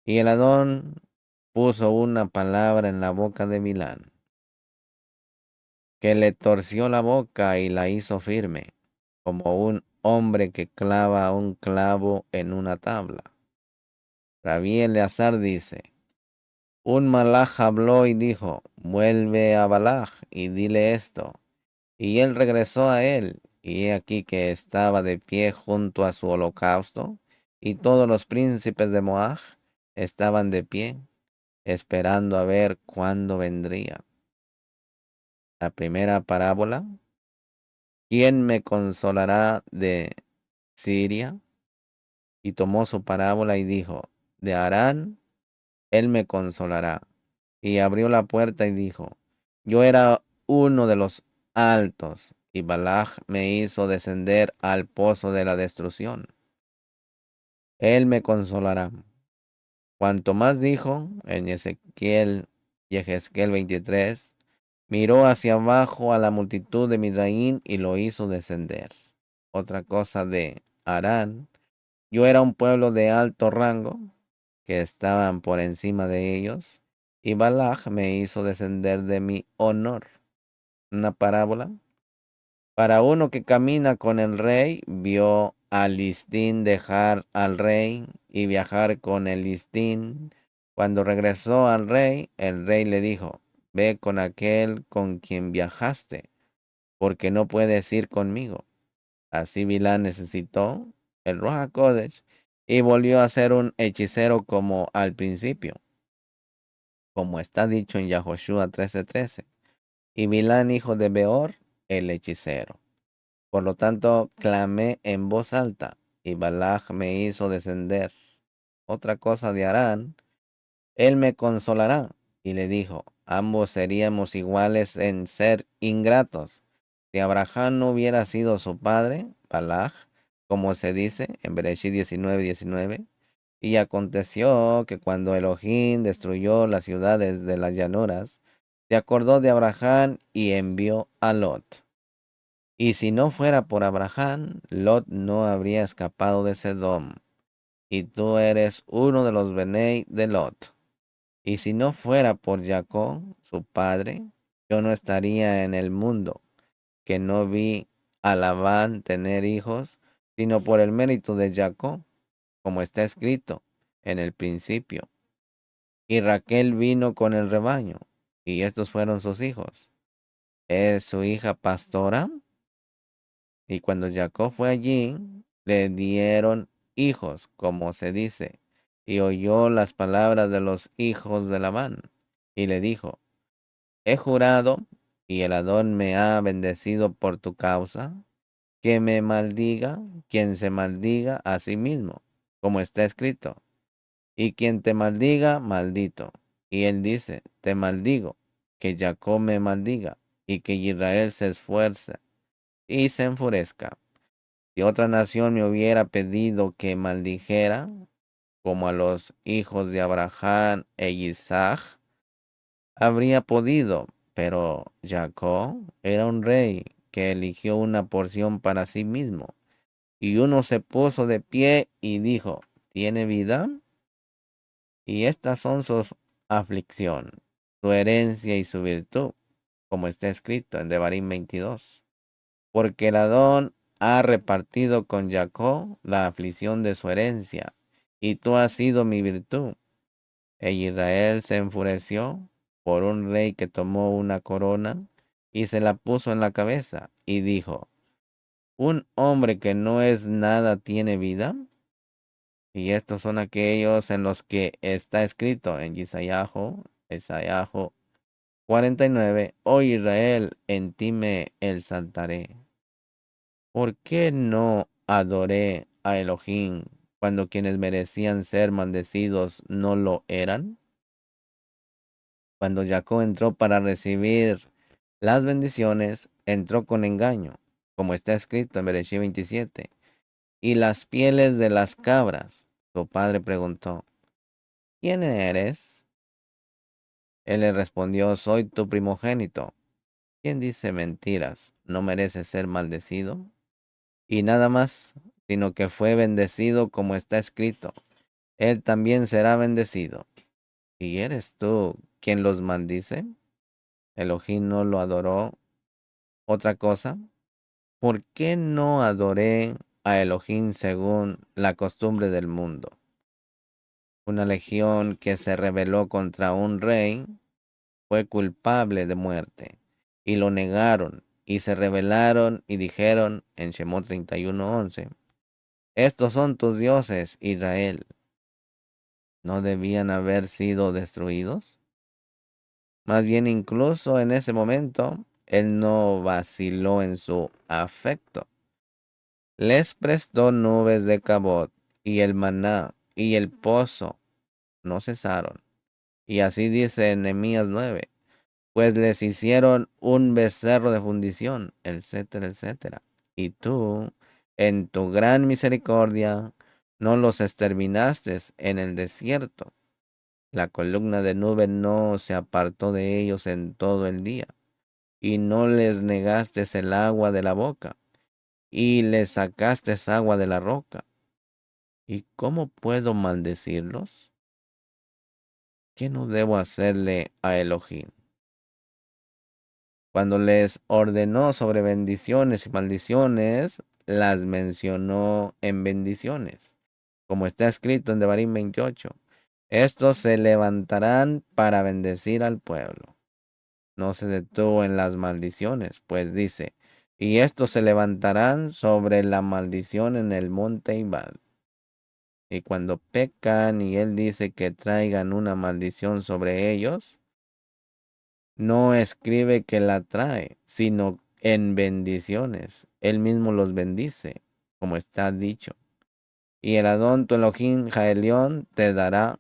A: Y el Adón puso una palabra en la boca de Bilán, que le torció la boca y la hizo firme, como un hombre que clava un clavo en una tabla. Rabí Eleazar dice, un malaj habló y dijo, vuelve a Balaj y dile esto. Y él regresó a él, y he aquí que estaba de pie junto a su holocausto, y todos los príncipes de Moab estaban de pie, esperando a ver cuándo vendría. La primera parábola, ¿quién me consolará de Siria? Y tomó su parábola y dijo, de Harán, él me consolará. Y abrió la puerta y dijo, yo era uno de los altos, y Balaj me hizo descender al pozo de la destrucción. Él me consolará. Cuanto más dijo en Ezequiel y Ezequiel 23, miró hacia abajo a la multitud de Midraín y lo hizo descender. Otra cosa de Harán, yo era un pueblo de alto rango, que estaban por encima de ellos, y Balaj me hizo descender de mi honor. Una parábola. Para uno que camina con el rey, vio al listín dejar al rey y viajar con el listín. Cuando regresó al rey, el rey le dijo, ve con aquel con quien viajaste, porque no puedes ir conmigo. Así Bilán necesitó el Ruach HaKodesh y volvió a ser un hechicero como al principio, como está dicho en Yahoshua 13:13. y Bilán, hijo de Beor, el hechicero. Por lo tanto, clamé en voz alta, y Balac me hizo descender. Otra cosa de Harán, él me consolará. Y le dijo, ambos seríamos iguales en ser ingratos. Si Abraham no hubiera sido su padre, Balac, como se dice en Bereshit 19:19, y aconteció que cuando Elohim destruyó las ciudades de las llanuras, se acordó de Abraham y envió a Lot. Y si no fuera por Abraham, Lot no habría escapado de Sedom. Y tú eres uno de los Benei de Lot. Y si no fuera por Jacob, su padre, yo no estaría en el mundo, que no vi a Labán tener hijos, sino por el mérito de Jacob, como está escrito en el principio. Y Raquel vino con el rebaño, y estos fueron sus hijos. ¿Es su hija pastora? Y cuando Jacob fue allí, le dieron hijos, como se dice, y oyó las palabras de los hijos de Labán, y le dijo, he jurado, y el Adón me ha bendecido por tu causa, que me maldiga quien se maldiga a sí mismo, como está escrito, y quien te maldiga, maldito. Y él dice, te maldigo, que Jacob me maldiga, y que Israel se esfuerce y se enfurezca. Si otra nación me hubiera pedido que maldijera, como a los hijos de Abraham e Isaac, habría podido, pero Jacob era un rey que eligió una porción para sí mismo. Y uno se puso de pie y dijo, ¿tiene vida? Y estas son su aflicción, su herencia y su virtud, como está escrito en Devarim 22. Porque el Adón ha repartido con Jacob la aflicción de su herencia, y tú has sido mi virtud. E Israel se enfureció por un rey que tomó una corona y se la puso en la cabeza, y dijo, ¿un hombre que no es nada tiene vida? Y estos son aquellos en los que está escrito en Isaíahu 49, oh Israel, en ti me exaltaré. ¿Por qué no adoré a Elohim cuando quienes merecían ser maldecidos no lo eran? Cuando Jacob entró para recibir las bendiciones, entró con engaño, como está escrito en Bereshit 27. Y las pieles de las cabras. Su padre preguntó, ¿quién eres? Él le respondió, soy tu primogénito. ¿Quién dice mentiras? ¿No merece ser maldecido? Y nada más, sino que fue bendecido como está escrito. Él también será bendecido. ¿Y eres tú quien los maldice? Elohim no lo adoró. ¿Otra cosa? ¿Por qué no adoré a Elohim según la costumbre del mundo? Una legión que se rebeló contra un rey fue culpable de muerte, y lo negaron, y se rebelaron y dijeron en Shemot 31:11, estos son tus dioses, Israel, ¿no debían haber sido destruidos? Más bien, incluso en ese momento, él no vaciló en su afecto. Les prestó nubes de Cabot, y el maná, y el pozo no cesaron. Y así dice en Nehemías 9, pues les hicieron un becerro de fundición, etcétera, etcétera. Y tú, en tu gran misericordia, no los exterminaste en el desierto. La columna de nube no se apartó de ellos en todo el día, y no les negaste el agua de la boca, y les sacaste agua de la roca. ¿Y cómo puedo maldecirlos? ¿Qué no debo hacerle a Elohim? Cuando les ordenó sobre bendiciones y maldiciones, las mencionó en bendiciones, como está escrito en Devarim 28. Estos se levantarán para bendecir al pueblo. No se detuvo en las maldiciones, pues dice, y estos se levantarán sobre la maldición en el monte Ibal. Y cuando pecan y él dice que traigan una maldición sobre ellos, no escribe que la trae, sino en bendiciones. Él mismo los bendice, como está dicho. Y el Adón tu Elohim Jaelión te dará,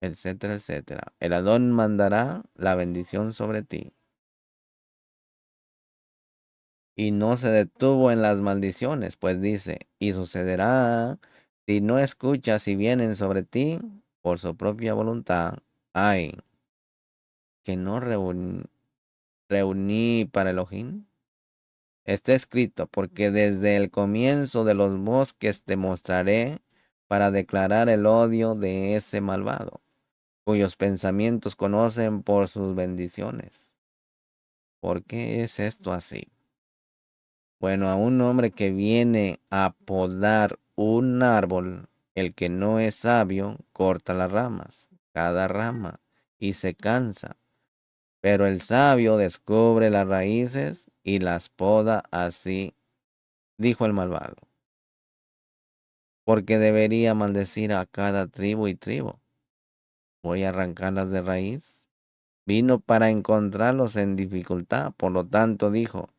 A: etcétera, etcétera. El Adón mandará la bendición sobre ti. Y no se detuvo en las maldiciones, pues dice, y sucederá si no escuchas y vienen sobre ti por su propia voluntad. Ay, que no reuní para Elohim. Está escrito, porque desde el comienzo de los bosques te mostraré para declarar el odio de ese malvado, cuyos pensamientos conocen por sus bendiciones. ¿Por qué es esto así? Bueno, a un hombre que viene a podar un árbol, el que no es sabio, corta las ramas, cada rama, y se cansa. Pero el sabio descubre las raíces y las poda así, dijo el malvado. Porque debería maldecir a cada tribu y tribu. Voy a arrancarlas de raíz. Vino para encontrarlos en dificultad, por lo tanto dijo,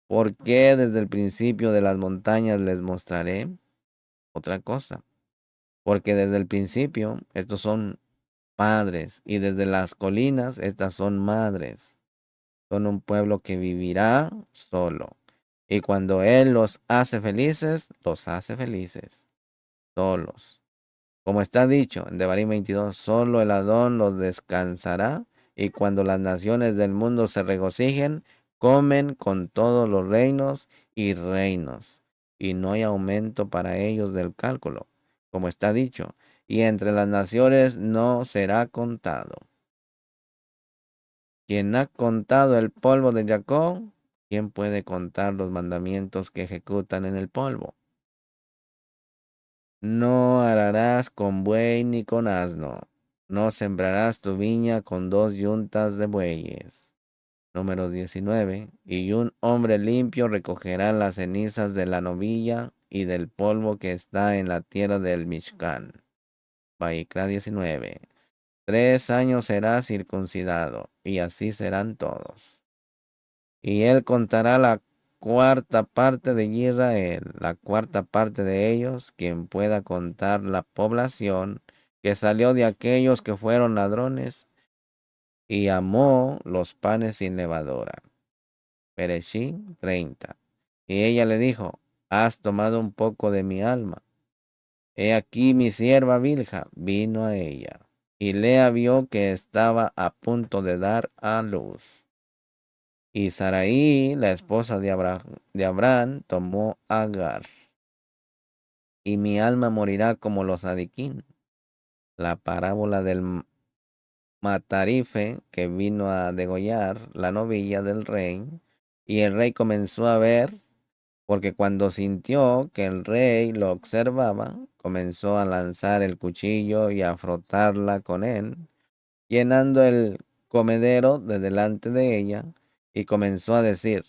A: ¿por qué desde el principio de las montañas les mostraré otra cosa? Porque desde el principio estos son padres y desde las colinas estas son madres. Son un pueblo que vivirá solo. Y cuando Él los hace felices, solos. Como está dicho en Devarim 22, solo el Adón los descansará, y cuando las naciones del mundo se regocijen, comen con todos los reinos y reinos, y no hay aumento para ellos del cálculo, como está dicho, y entre las naciones no será contado. Quien ha contado el polvo de Jacob, ¿quién puede contar los mandamientos que ejecutan en el polvo? No ararás con buey ni con asno. No sembrarás tu viña con dos yuntas de bueyes. Número 19. Y un hombre limpio recogerá las cenizas de la novilla y del polvo que está en la tierra del Mishkan. Vaikra 19. 3 años será circuncidado, y así serán todos. Y él contará la cuarta parte de Israel, la cuarta parte de ellos, quien pueda contar la población que salió de aquellos que fueron ladrones y amó los panes sin levadura. Bereshit 30. Y ella le dijo, has tomado un poco de mi alma. He aquí mi sierva Bilha vino a ella. Y Lea vio que estaba a punto de dar a luz. Y Sarai, la esposa de Abraham, tomó a Agar. Y mi alma morirá como los adiquín. La parábola del matarife que vino a degollar la novilla del rey. Y el rey comenzó a ver, porque cuando sintió que el rey lo observaba, comenzó a lanzar el cuchillo y a frotarla con él, llenando el comedero de delante de ella, y comenzó a decir,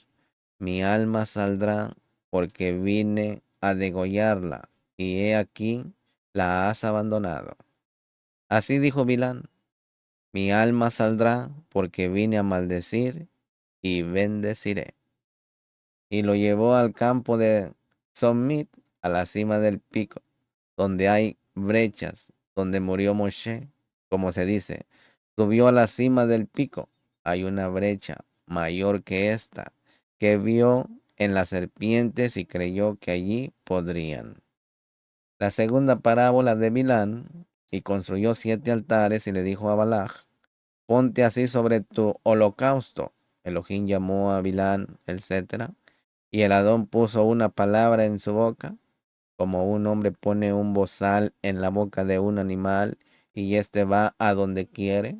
A: mi alma saldrá porque vine a degollarla, y he aquí la has abandonado. Así dijo Bilán, mi alma saldrá porque vine a maldecir y bendeciré. Y lo llevó al campo de Sommit, a la cima del pico, donde hay brechas, donde murió Moshe, como se dice, subió a la cima del pico, hay una brecha mayor que esta, que vio en las serpientes y creyó que allí podrían. La segunda parábola de Bilán, y construyó 7 altares y le dijo a Balaj, ponte así sobre tu holocausto. Elohim llamó a Bilán, etc. Y el Adón puso una palabra en su boca, como un hombre pone un bozal en la boca de un animal, y éste va a donde quiere.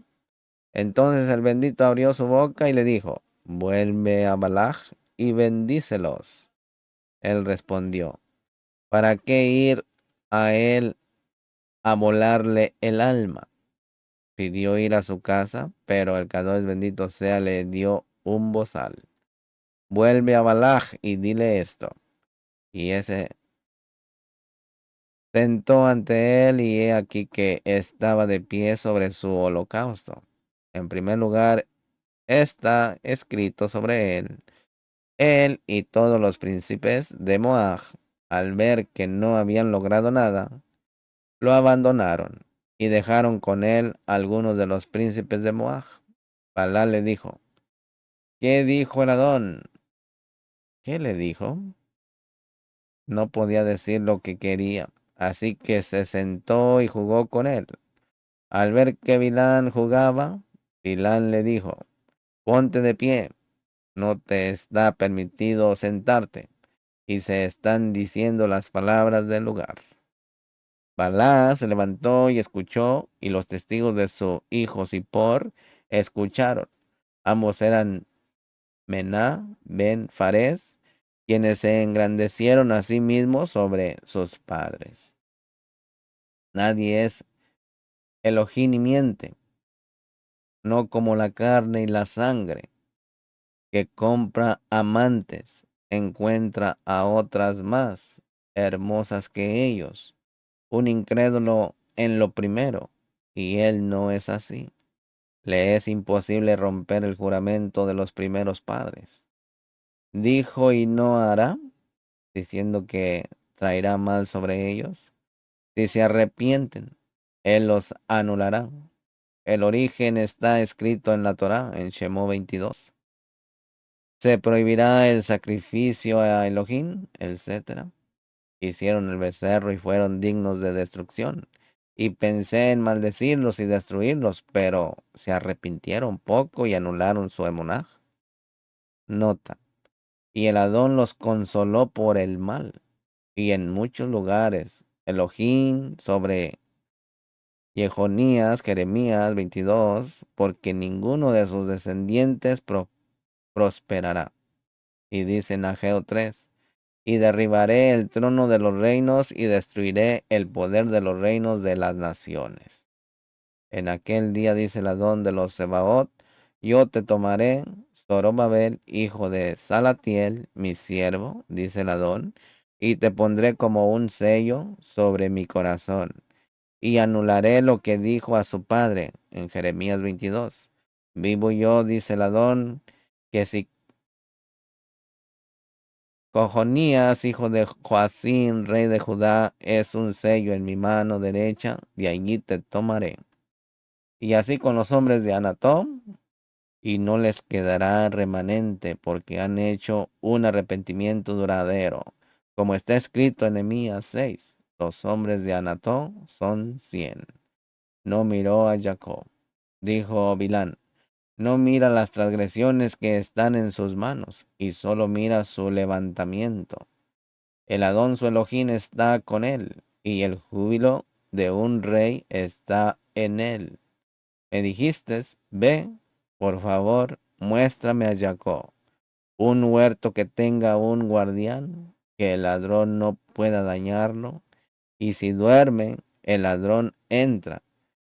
A: Entonces el bendito abrió su boca y le dijo, vuelve a Balaj y bendícelos. Él respondió, ¿para qué ir a él a volarle el alma? Pidió ir a su casa, pero el Kadosh bendito sea le dio un bozal. Vuelve a Balaj y dile esto. Y ese sentó ante él, y he aquí que estaba de pie sobre su holocausto. En primer lugar, está escrito sobre él. Él y todos los príncipes de Moab, al ver que no habían logrado nada, lo abandonaron y dejaron con él algunos de los príncipes de Moab. Balá le dijo, ¿qué dijo el Adón? ¿Qué le dijo? No podía decir lo que quería, así que se sentó y jugó con él. Al ver que Bilán jugaba, Bilán le dijo, ponte de pie, no te está permitido sentarte. Y se están diciendo las palabras del lugar. Balá se levantó y escuchó, y los testigos de su hijo Zippor escucharon. Ambos eran Mená ben Fares, quienes se engrandecieron a sí mismos sobre sus padres. Nadie es Elohim ni miente, no como la carne y la sangre, que compra amantes, encuentra a otras más hermosas que ellos. Un incrédulo en lo primero, y él no es así. Le es imposible romper el juramento de los primeros padres. Dijo y no hará, diciendo que traerá mal sobre ellos. Si se arrepienten, él los anulará. El origen está escrito en la Torá, en Shemó 22. Se prohibirá el sacrificio a Elohim, etc. Hicieron el becerro y fueron dignos de destrucción. Y pensé en maldecirlos y destruirlos, pero se arrepintieron poco y anularon su emunaj. Nota. Y el Adón los consoló por el mal. Y en muchos lugares, Elohim sobre Jehonías, Jeremías 22, porque ninguno de sus descendientes prosperará. Y dice en Ageo 3. Y derribaré el trono de los reinos y destruiré el poder de los reinos de las naciones. En aquel día dice el Adón de los Sebaot, yo te tomaré, Zorobabel, hijo de Salatiel, mi siervo, dice el Adón, y te pondré como un sello sobre mi corazón, y anularé lo que dijo a su padre en Jeremías 22. Vivo yo, dice el Adón, que si Cojonías, hijo de Joacín, rey de Judá, es un sello en mi mano derecha, de allí te tomaré. Y así con los hombres de Anatom, y no les quedará remanente, porque han hecho un arrepentimiento duradero. Como está escrito en Nehemías 6, los hombres de Anatón son 100. No miró a Jacob. Dijo Bilán, no mira las transgresiones que están en sus manos, y solo mira su levantamiento. El Adón su Elohim está con él, y el júbilo de un rey está en él. Me dijiste, ve, por favor, muéstrame a Jacob, un huerto que tenga un guardián, que el ladrón no pueda dañarlo, y si duerme, el ladrón entra.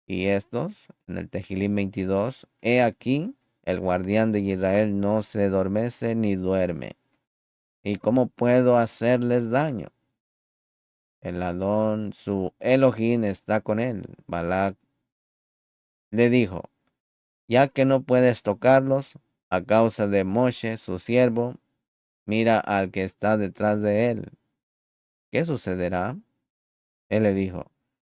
A: Y estos, en el Tehilim 22, he aquí, el guardián de Israel no se adormece ni duerme. ¿Y cómo puedo hacerles daño? El Adón, su Elohim, está con él. Balac le dijo, ya que no puedes tocarlos a causa de Moshe, su siervo, mira al que está detrás de él. ¿Qué sucederá? Él le dijo,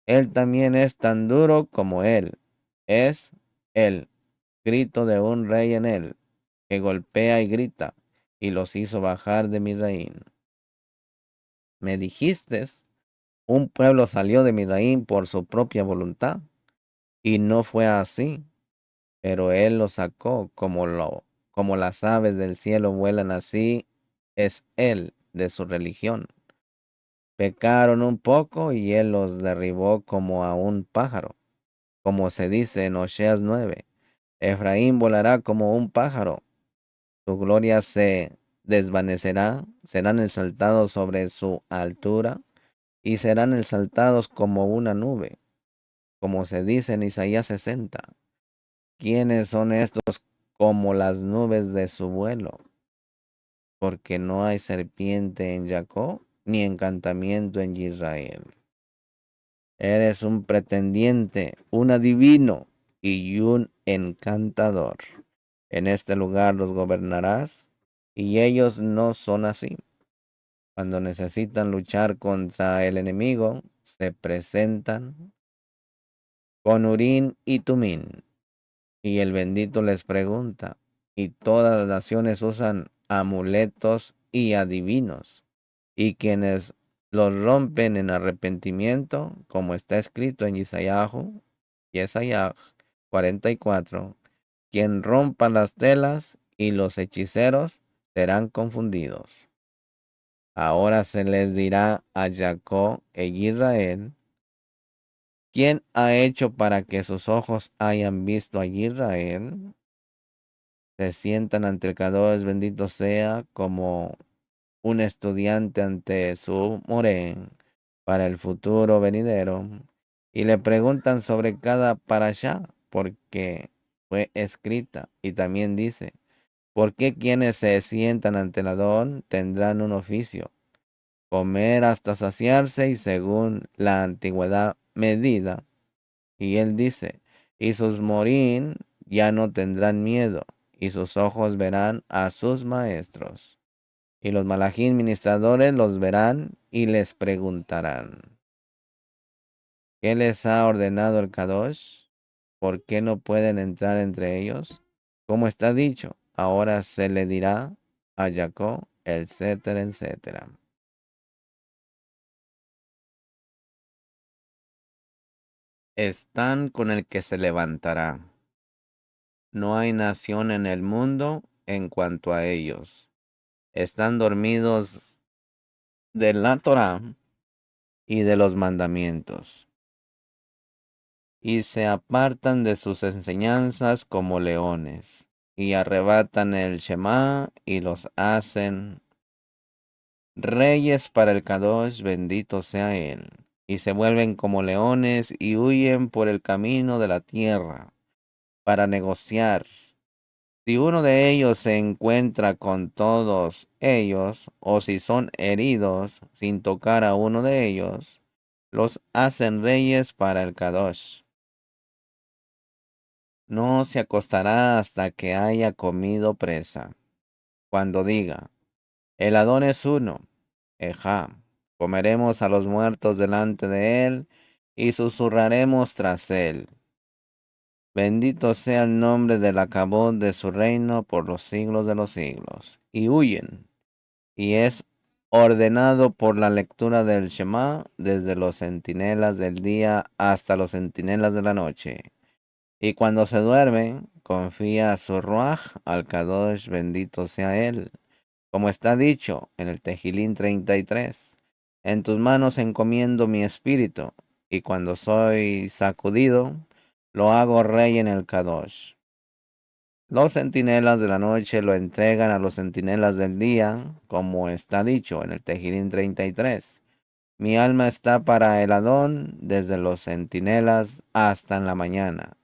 A: él también es tan duro como él. Es el grito de un rey en él, que golpea y grita, y los hizo bajar de Misraim. Me dijiste, un pueblo salió de Misraim por su propia voluntad, y no fue así. Pero él lo sacó como las aves del cielo vuelan, así es él de su religión. Pecaron un poco y él los derribó como a un pájaro, como se dice en Oseas 9. Efraín volará como un pájaro, su gloria se desvanecerá, serán exaltados sobre su altura y serán exaltados como una nube, como se dice en Isaías 60. ¿Quiénes son estos como las nubes de su vuelo? Porque no hay serpiente en Jacob, ni encantamiento en Israel. Eres un pretendiente, un adivino y un encantador. En este lugar los gobernarás, y ellos no son así. Cuando necesitan luchar contra el enemigo, se presentan con Urín y Tumín. Y el bendito les pregunta, y todas las naciones usan amuletos y adivinos, y quienes los rompen en arrepentimiento, como está escrito en Isaías 44, quien rompa las telas y los hechiceros serán confundidos. Ahora se les dirá a Jacob e Israel, ¿quién ha hecho para que sus ojos hayan visto a Israel? Se sientan ante el Kadosh, bendito sea, como un estudiante ante su Morén para el futuro venidero, y le preguntan sobre cada parashá, porque fue escrita, y también dice, ¿por qué quienes se sientan ante el Adón tendrán un oficio? Comer hasta saciarse y según la antigüedad medida. Y él dice, y sus morín ya no tendrán miedo, y sus ojos verán a sus maestros. Y los malajín ministradores los verán y les preguntarán, ¿qué les ha ordenado el Kadosh? ¿Por qué no pueden entrar entre ellos? Como está dicho, ahora se le dirá a Jacob, etcétera, etcétera. Están con el que se levantará. No hay nación en el mundo en cuanto a ellos. Están dormidos de la Torá y de los mandamientos, y se apartan de sus enseñanzas como leones, y arrebatan el Shema y los hacen reyes para el Kadosh, bendito sea él, y se vuelven como leones y huyen por el camino de la tierra para negociar. Si uno de ellos se encuentra con todos ellos, o si son heridos sin tocar a uno de ellos, los hacen reyes para el Kadosh. No se acostará hasta que haya comido presa. Cuando diga, el Adón es uno, ejá, comeremos a los muertos delante de él y susurraremos tras él. Bendito sea el nombre del acabón de su reino por los siglos de los siglos. Y huyen. Y es ordenado por la lectura del Shema desde los centinelas del día hasta los centinelas de la noche. Y cuando se duerme, confía su ruaj al Kadosh, bendito sea él. Como está dicho en el Tejilín 33, en tus manos encomiendo mi espíritu, y cuando soy sacudido, lo hago rey en el Kadosh. Los centinelas de la noche lo entregan a los centinelas del día, como está dicho en el Tejidín 33. Mi alma está para el Adón desde los centinelas hasta en la mañana.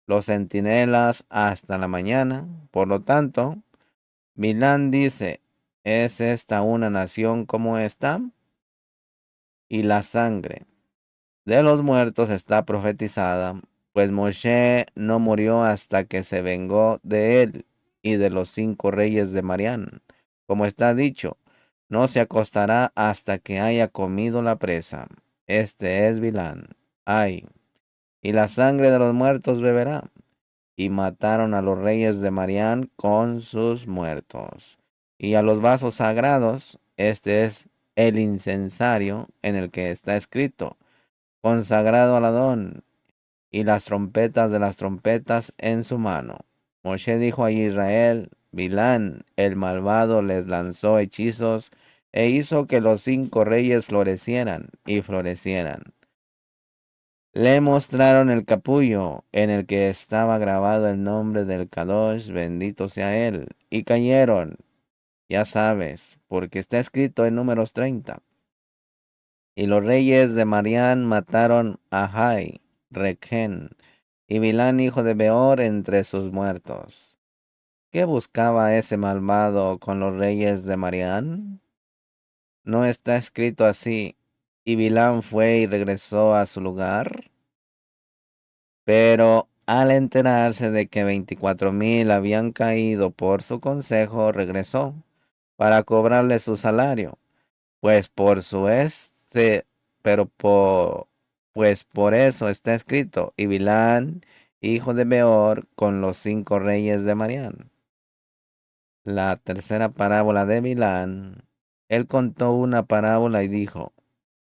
A: Los centinelas hasta la mañana. Por lo tanto, Milán dice, ¿es esta una nación como esta? Y la sangre de los muertos está profetizada, pues Moshe no murió hasta que se vengó de él y de los 5 reyes de Marián. Como está dicho, no se acostará hasta que haya comido la presa. Este es Bilán. Ay, y la sangre de los muertos beberá. Y mataron a los reyes de Marián con sus muertos. Y a los vasos sagrados, este es el incensario en el que está escrito consagrado al Adón, y las trompetas de las trompetas en su mano. Moshe dijo a Israel, Bilán, el malvado, les lanzó hechizos e hizo que los 5 reyes florecieran y florecieran. Le mostraron el capullo en el que estaba grabado el nombre del Kadosh, bendito sea él, y cayeron, ya sabes, porque está escrito en Números 30. Y los reyes de Marián mataron a Jai, Requén, y Bilán, hijo de Beor, entre sus muertos. ¿Qué buscaba ese malvado con los reyes de Marián? ¿No está escrito así? Y Bilán fue y regresó a su lugar. Pero al enterarse de que 24,000 habían caído por su consejo, regresó para cobrarle su salario, pues por su pero pues por eso está escrito, y Bilán, hijo de Beor, con los 5 reyes de Marián. La tercera parábola de Bilán. Él contó una parábola y dijo,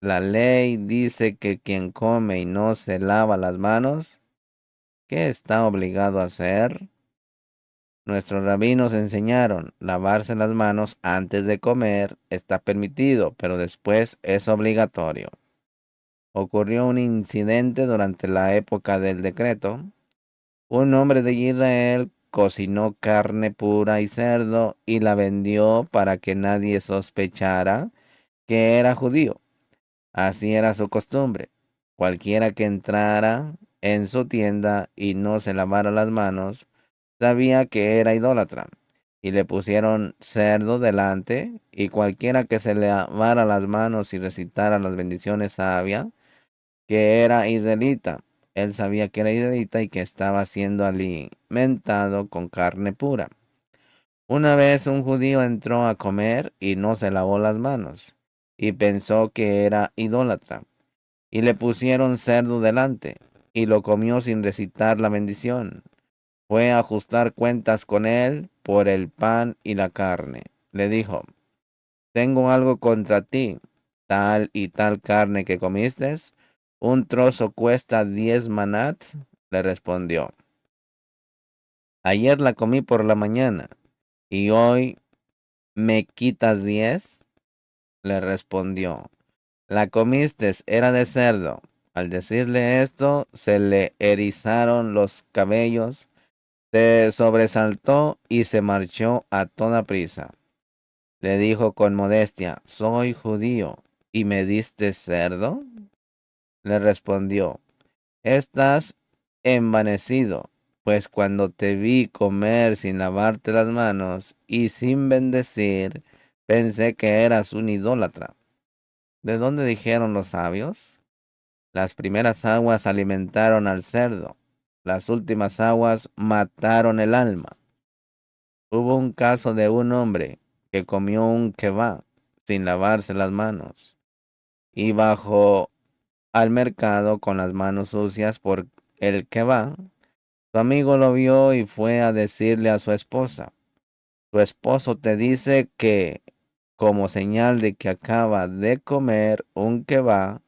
A: la ley dice que quien come y no se lava las manos, ¿qué está obligado a hacer? Nuestros rabinos enseñaron, lavarse las manos antes de comer está permitido, pero después es obligatorio. Ocurrió un incidente durante la época del decreto. Un hombre de Israel cocinó carne pura y cerdo y la vendió para que nadie sospechara que era judío. Así era su costumbre. Cualquiera que entrara en su tienda y no se lavara las manos, sabía que era idólatra. Y le pusieron cerdo delante, y cualquiera que se lavara las manos y recitara las bendiciones sabía que era israelita. Él sabía que era israelita y que estaba siendo alimentado con carne pura. Una vez un judío entró a comer y no se lavó las manos, y pensó que era idólatra, y le pusieron cerdo delante, y lo comió sin recitar la bendición. Fue a ajustar cuentas con él por el pan y la carne. Le dijo, tengo algo contra ti, tal y tal carne que comiste, un trozo cuesta 10 manats, le respondió. Ayer la comí por la mañana, y hoy me quitas 10, le respondió. La comiste, era de cerdo. Al decirle esto, se le erizaron los cabellos, se sobresaltó y se marchó a toda prisa. Le dijo con modestia, soy judío, ¿y me diste cerdo? Le respondió, estás envanecido, pues cuando te vi comer sin lavarte las manos y sin bendecir, pensé que eras un idólatra. ¿De dónde dijeron los sabios? Las primeras aguas alimentaron al cerdo, las últimas aguas mataron el alma. Hubo un caso de un hombre que comió un kebab sin lavarse las manos y bajó al mercado con las manos sucias por el kebab. Su amigo lo vio y fue a decirle a su esposa, tu esposo te dice que, como señal de que acaba de comer un kebab,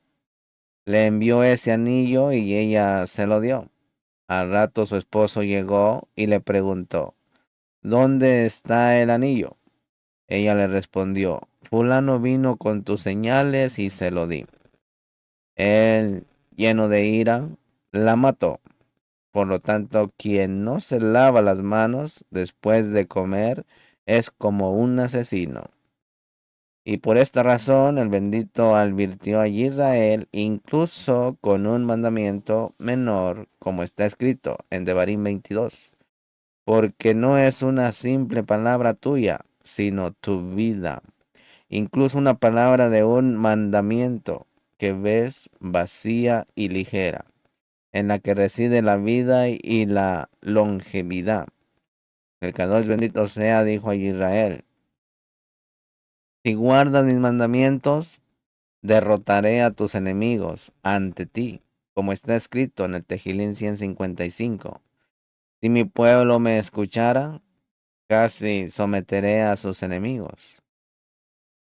A: le envió ese anillo y ella se lo dio. Al rato su esposo llegó y le preguntó, ¿dónde está el anillo? Ella le respondió, fulano vino con tus señales y se lo di. Él, lleno de ira, la mató. Por lo tanto, quien no se lava las manos después de comer es como un asesino. Y por esta razón el bendito advirtió a Israel incluso con un mandamiento menor, como está escrito en Devarim 22, porque no es una simple palabra tuya, sino tu vida, incluso una palabra de un mandamiento que ves vacía y ligera, en la que reside la vida y la longevidad. El Kadosh bendito sea, dijo a Israel, si guardas mis mandamientos, derrotaré a tus enemigos ante ti, como está escrito en el Tejilín 155. Si mi pueblo me escuchara, casi someteré a sus enemigos.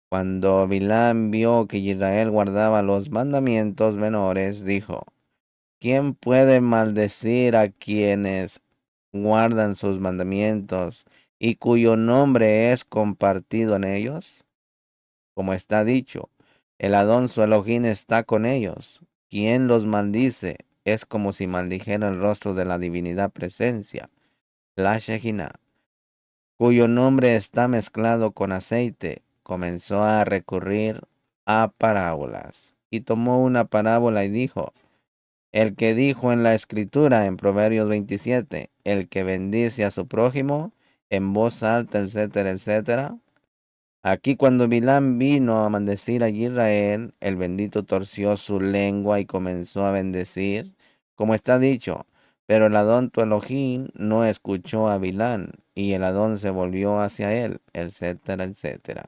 A: Cuando Bilam vio que Israel guardaba los mandamientos menores, dijo, ¿quién puede maldecir a quienes guardan sus mandamientos y cuyo nombre es compartido en ellos? Como está dicho, el Adón su Elohim está con ellos. Quien los maldice es como si maldijera el rostro de la divinidad presencia, la Shejinah, cuyo nombre está mezclado con aceite. Comenzó a recurrir a parábolas y tomó una parábola y dijo, el que dijo en la escritura en Proverbios 27, el que bendice a su prójimo en voz alta, etcétera, etcétera. Aquí cuando Bilam vino a maldecir a Israel, el bendito torció su lengua y comenzó a bendecir, como está dicho, Pero el Adón tu Elohim no escuchó a Bilán, y el Adón se volvió hacia él, etcétera, etcétera.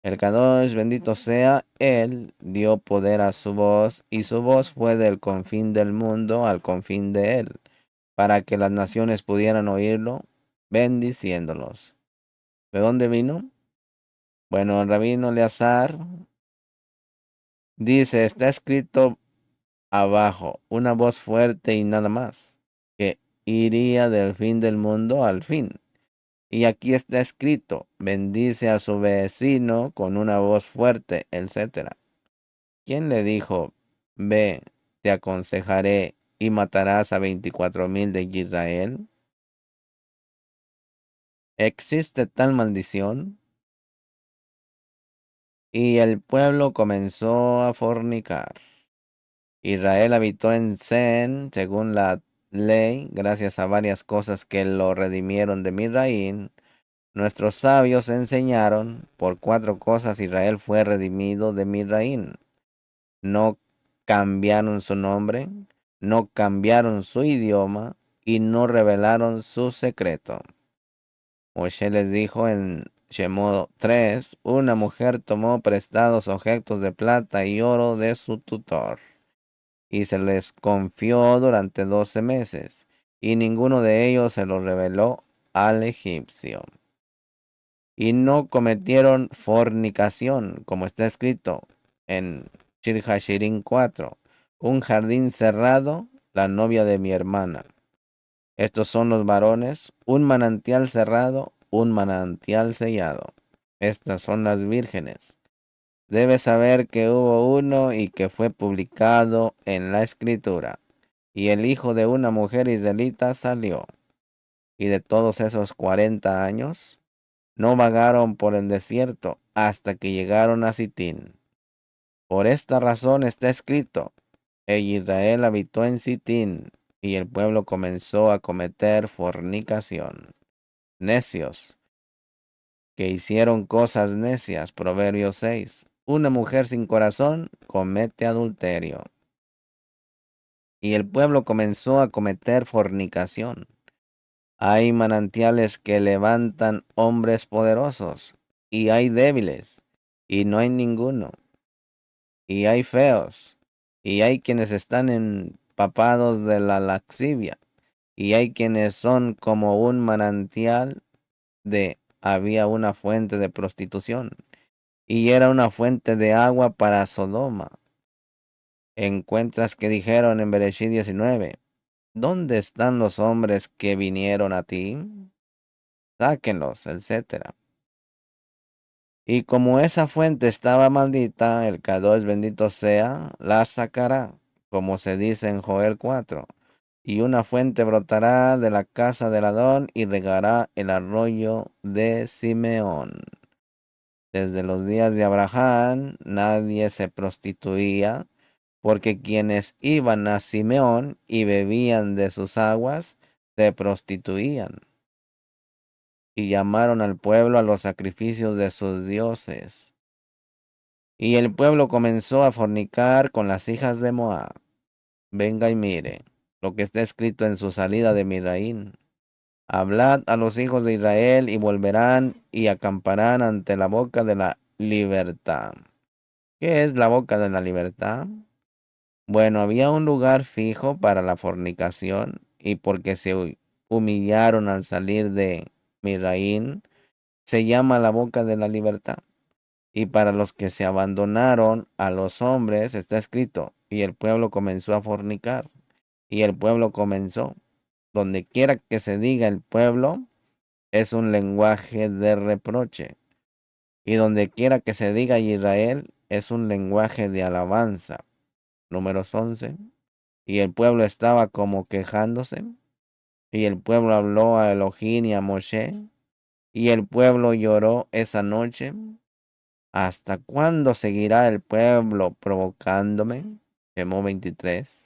A: El Kadosh, bendito sea él, dio poder a su voz, y su voz fue del confín del mundo al confín de él, para que las naciones pudieran oírlo, bendiciéndolos. ¿De dónde vino? Bueno, el rabino Eleazar dice, está escrito abajo, una voz fuerte y nada más, que iría del fin del mundo al fin. Y aquí está escrito, bendice a su vecino con una voz fuerte, etcétera. ¿Quién le dijo, ve, te aconsejaré y matarás a 24,000 de Israel? ¿Existe tal maldición? Y el pueblo comenzó a fornicar. Israel habitó en Zen, según la ley, gracias a varias cosas que lo redimieron de Misraín. Nuestros sabios enseñaron, por 4 cosas Israel fue redimido de Misraín. No cambiaron su nombre, no cambiaron su idioma y no revelaron su secreto. Moshe les dijo en Shemot 3, una mujer tomó prestados objetos de plata y oro de su tutor y se les confió durante 12 meses y ninguno de ellos se lo reveló al egipcio. Y no cometieron fornicación, como está escrito en Shir Hashirim 4, un jardín cerrado, la novia de mi hermana. Estos son los varones, un manantial cerrado, un manantial sellado. Estas son las vírgenes. Debes saber que hubo uno y que fue publicado en la escritura. Y el hijo de una mujer israelita salió. Y de todos esos 40 años, no vagaron por el desierto hasta que llegaron a Sitín. Por esta razón está escrito, e Israel habitó en Sitín, y el pueblo comenzó a cometer fornicación. Necios, que hicieron cosas necias. Proverbios 6. Una mujer sin corazón comete adulterio. Y el pueblo comenzó a cometer fornicación. Hay manantiales que levantan hombres poderosos, y hay débiles, y no hay ninguno, y hay feos, y hay quienes están empapados de la laxivia, y hay quienes son como un manantial de había una fuente de prostitución, y era una fuente de agua para Sodoma. Encuentras que dijeron en Bereshit 19, ¿dónde están los hombres que vinieron a ti? Sáquenlos, etcétera. Y como esa fuente estaba maldita, el Kadosh bendito sea, la sacará, como se dice en Joel 4. Y una fuente brotará de la casa del Adón y regará el arroyo de Simeón. Desde los días de Abraham nadie se prostituía, porque quienes iban a Simeón y bebían de sus aguas, se prostituían. Y llamaron al pueblo a los sacrificios de sus dioses. Y el pueblo comenzó a fornicar con las hijas de Moab. Venga y mire lo que está escrito en su salida de Misraín. Hablad a los hijos de Israel y volverán y acamparán ante la boca de la libertad. ¿Qué es la boca de la libertad? Bueno, había un lugar fijo para la fornicación y porque se humillaron al salir de Misraín, se llama la boca de la libertad. Y para los que se abandonaron a los hombres está escrito, y el pueblo comenzó a fornicar, y el pueblo comenzó. Donde quiera que se diga el pueblo, es un lenguaje de reproche. Y donde quiera que se diga Israel, es un lenguaje de alabanza. Números 11. Y el pueblo estaba como quejándose, y el pueblo habló a Elohim y a Moshe, y el pueblo lloró esa noche. ¿Hasta cuándo seguirá el pueblo provocándome? Shemot 23.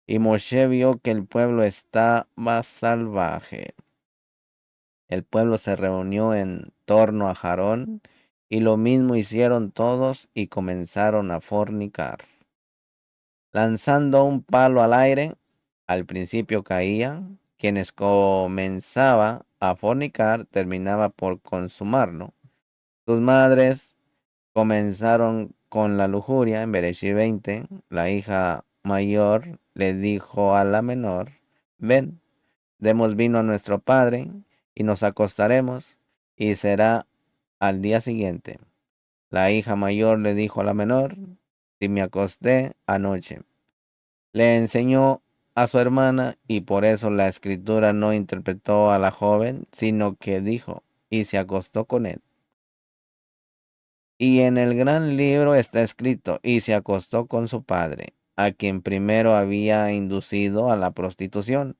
A: Y Moshe vio que el pueblo está más salvaje. El pueblo se reunió en torno a Aarón, y lo mismo hicieron todos y comenzaron a fornicar. Lanzando un palo al aire, Al principio caían, quienes comenzaba a fornicar terminaba por consumarlo. Sus madres comenzaron con la lujuria. En Bereshit 20, la hija mayor le dijo a la menor, ven, demos vino a nuestro padre y nos acostaremos, y será al día siguiente. La hija mayor le dijo a la menor, si me acosté anoche. Le enseñó a su hermana y por eso la escritura no interpretó a la joven, sino que dijo, y se acostó con él. Y en el gran libro está escrito, y se acostó con su padre, a quien primero había inducido a la prostitución,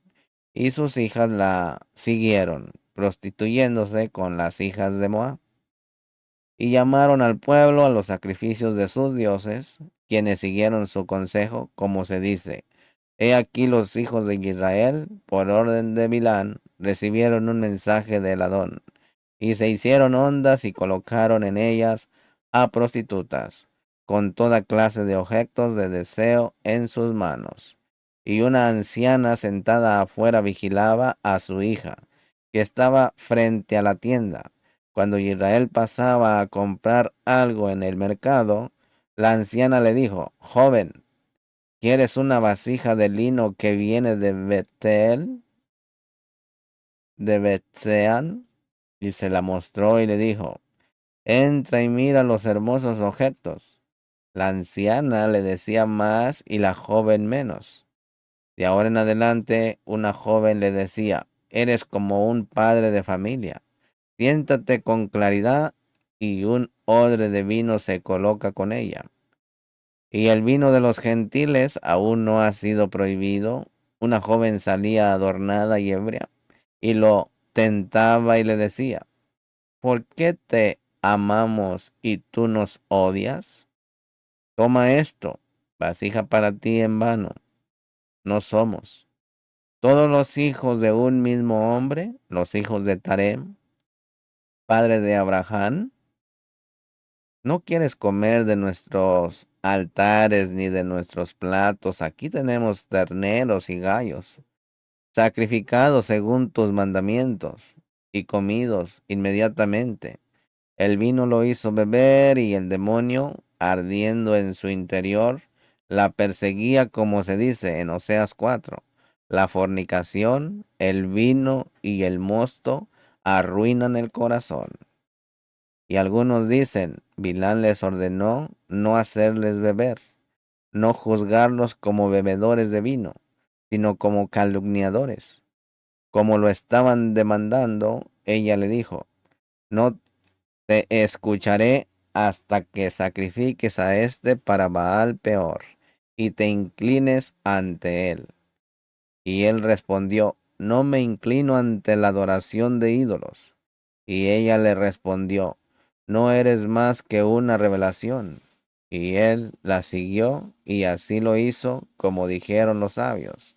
A: y sus hijas la siguieron, prostituyéndose con las hijas de Moab. Y llamaron al pueblo a los sacrificios de sus dioses, quienes siguieron su consejo, como se dice. He aquí los hijos de Israel, por orden de Bilán, recibieron un mensaje del Adón, y se hicieron hondas y colocaron en ellas a prostitutas, con toda clase de objetos de deseo en sus manos. Y una anciana sentada afuera vigilaba a su hija, que estaba frente a la tienda. Cuando Israel pasaba a comprar algo en el mercado, la anciana le dijo, joven, ¿quieres una vasija de lino que viene de Betel, de Betseán? Y se la mostró y le dijo, entra y mira los hermosos objetos. La anciana le decía más y la joven menos. De ahora en adelante, una joven le decía, eres como un padre de familia. Siéntate con claridad, y un odre de vino se coloca con ella. Y el vino de los gentiles aún no ha sido prohibido. Una joven salía adornada y ebria, y lo tentaba y le decía, ¿por qué te amamos y tú nos odias? Toma esto, vasija para ti en vano. No somos todos los hijos de un mismo hombre, los hijos de Tarem, padre de Abraham. ¿No quieres comer de nuestros altares ni de nuestros platos? Aquí tenemos terneros y gallos, sacrificados según tus mandamientos y comidos inmediatamente. El vino lo hizo beber y el demonio, ardiendo en su interior, la perseguía, como se dice en Oseas 4. La fornicación, el vino y el mosto arruinan el corazón. Y algunos dicen, Bilán les ordenó no hacerles beber, no juzgarlos como bebedores de vino, sino como calumniadores. Como lo estaban demandando, ella le dijo, no te escucharé hasta que sacrifiques a este para Baal peor, y te inclines ante él. Y él respondió, no me inclino ante la adoración de ídolos. Y ella le respondió, no eres más que una revelación. Y él la siguió, y así lo hizo, como dijeron los sabios.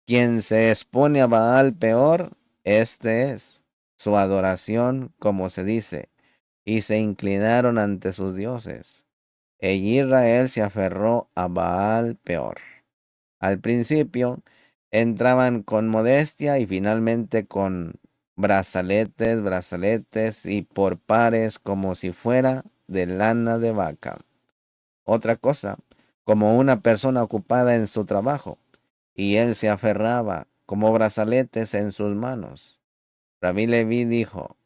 A: Quien se expone a Baal peor, este es su adoración, como se dice, y se inclinaron ante sus dioses. E Israel se aferró a Baal peor. Al principio entraban con modestia y finalmente con brazaletes y por pares como si fuera de lana de vaca. Otra cosa, como una persona ocupada en su trabajo, y él se aferraba como brazaletes en sus manos. Rabí Leví dijo,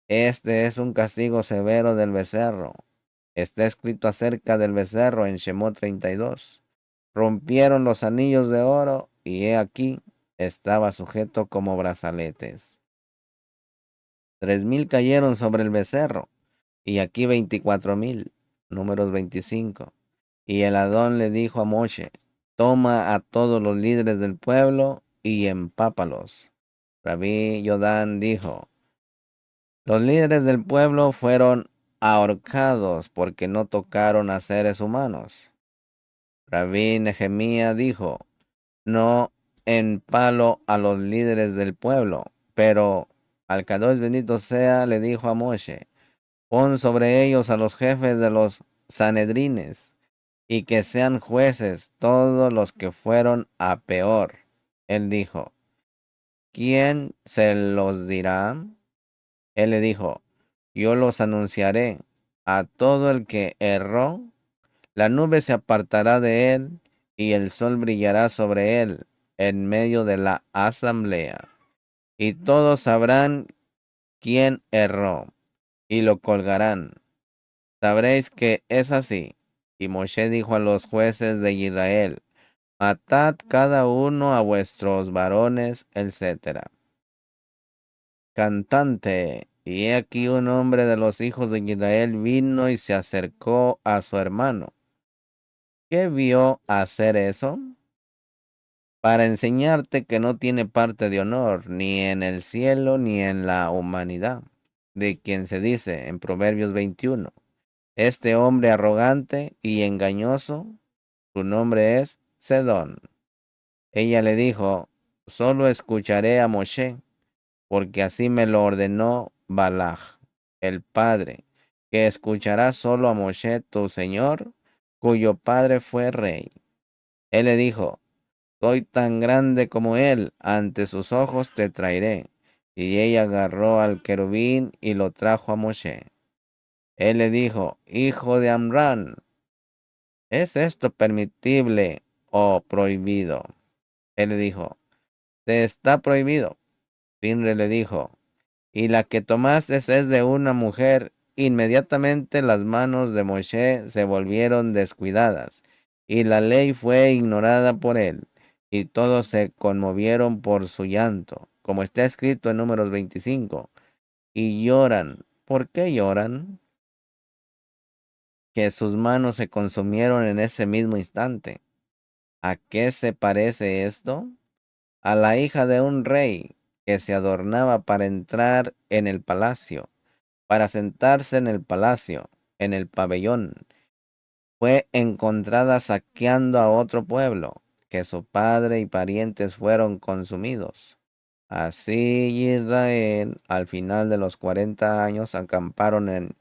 A: este es un castigo severo del becerro. Está escrito acerca del becerro en Shemot 32. Rompieron los anillos de oro y he aquí estaba sujeto como brazaletes. 3,000 cayeron sobre el becerro y aquí 24,000. Números 25. Y el Adón le dijo a Moshe, toma a todos los líderes del pueblo y empápalos. Rabí Yodán dijo, los líderes del pueblo fueron ahorcados porque no tocaron a seres humanos. Rabí Nehemías dijo, no empalo a los líderes del pueblo, pero al Kadosh bendito sea le dijo a Moshe, pon sobre ellos a los jefes de los sanedrines y que sean jueces todos los que fueron a peor. Él dijo, ¿quién se los dirá? Él le dijo, yo los anunciaré a todo el que erró. La nube se apartará de él y el sol brillará sobre él en medio de la asamblea. Y todos sabrán quién erró y lo colgarán. Sabréis que es así. Y Moshe dijo a los jueces de Israel, matad cada uno a vuestros varones, etc. Cantante. Y he aquí un hombre de los hijos de Israel vino y se acercó a su hermano. ¿Qué vio hacer eso? Para enseñarte que no tiene parte de honor, ni en el cielo ni en la humanidad, de quien se dice en Proverbios 21, este hombre arrogante y engañoso, su nombre es Sedón. Ella le dijo, solo escucharé a Moshe, porque así me lo ordenó Balaj, el padre, que escuchará solo a Moshe tu señor, cuyo padre fue rey. Él le dijo, soy tan grande como él, ante sus ojos te traeré. Y ella agarró al querubín y lo trajo a Moshe. Él le dijo, hijo de Amrán, ¿es esto permitible o prohibido? Él le dijo, te está prohibido. Pinre le dijo, y la que tomaste es de una mujer. Inmediatamente las manos de Moshe se volvieron descuidadas, y la ley fue ignorada por él, y todos se conmovieron por su llanto, como está escrito en Números 25, y lloran. ¿Por qué lloran? Que sus manos se consumieron en ese mismo instante. ¿A qué se parece esto? A la hija de un rey que se adornaba para entrar en el palacio, para sentarse en el palacio, en el pabellón. Fue encontrada saqueando a otro pueblo, que su padre y parientes fueron consumidos. Así Israel, al final de los 40 años, acamparon en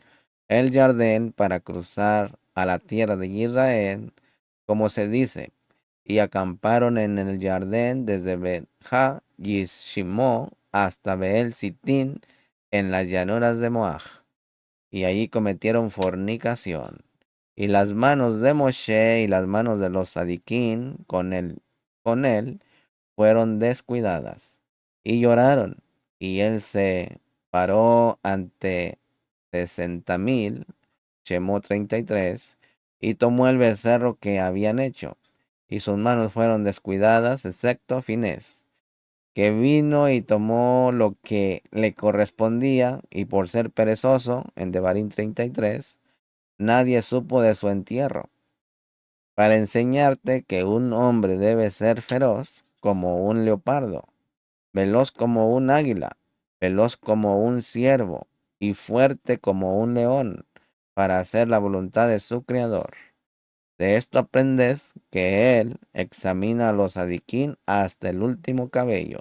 A: el Jardín para cruzar a la tierra de Israel, como se dice, y acamparon en el Jardín desde Bet-Ja Yishimo hasta Beel Sitín en las llanuras de Moab, y allí cometieron fornicación. Y las manos de Moshe y las manos de los sadiquín con él fueron descuidadas, y lloraron, y él se paró ante 60,000, Shemot 33, y tomó el becerro que habían hecho, y sus manos fueron descuidadas, excepto Finés, que vino y tomó lo que le correspondía, y por ser perezoso, en Devarim 33, nadie supo de su entierro, para enseñarte que un hombre debe ser feroz como un leopardo, veloz como un águila, veloz como un ciervo, y fuerte como un león, para hacer la voluntad de su Creador. De esto aprendes que Él examina a los adiquín hasta el último cabello.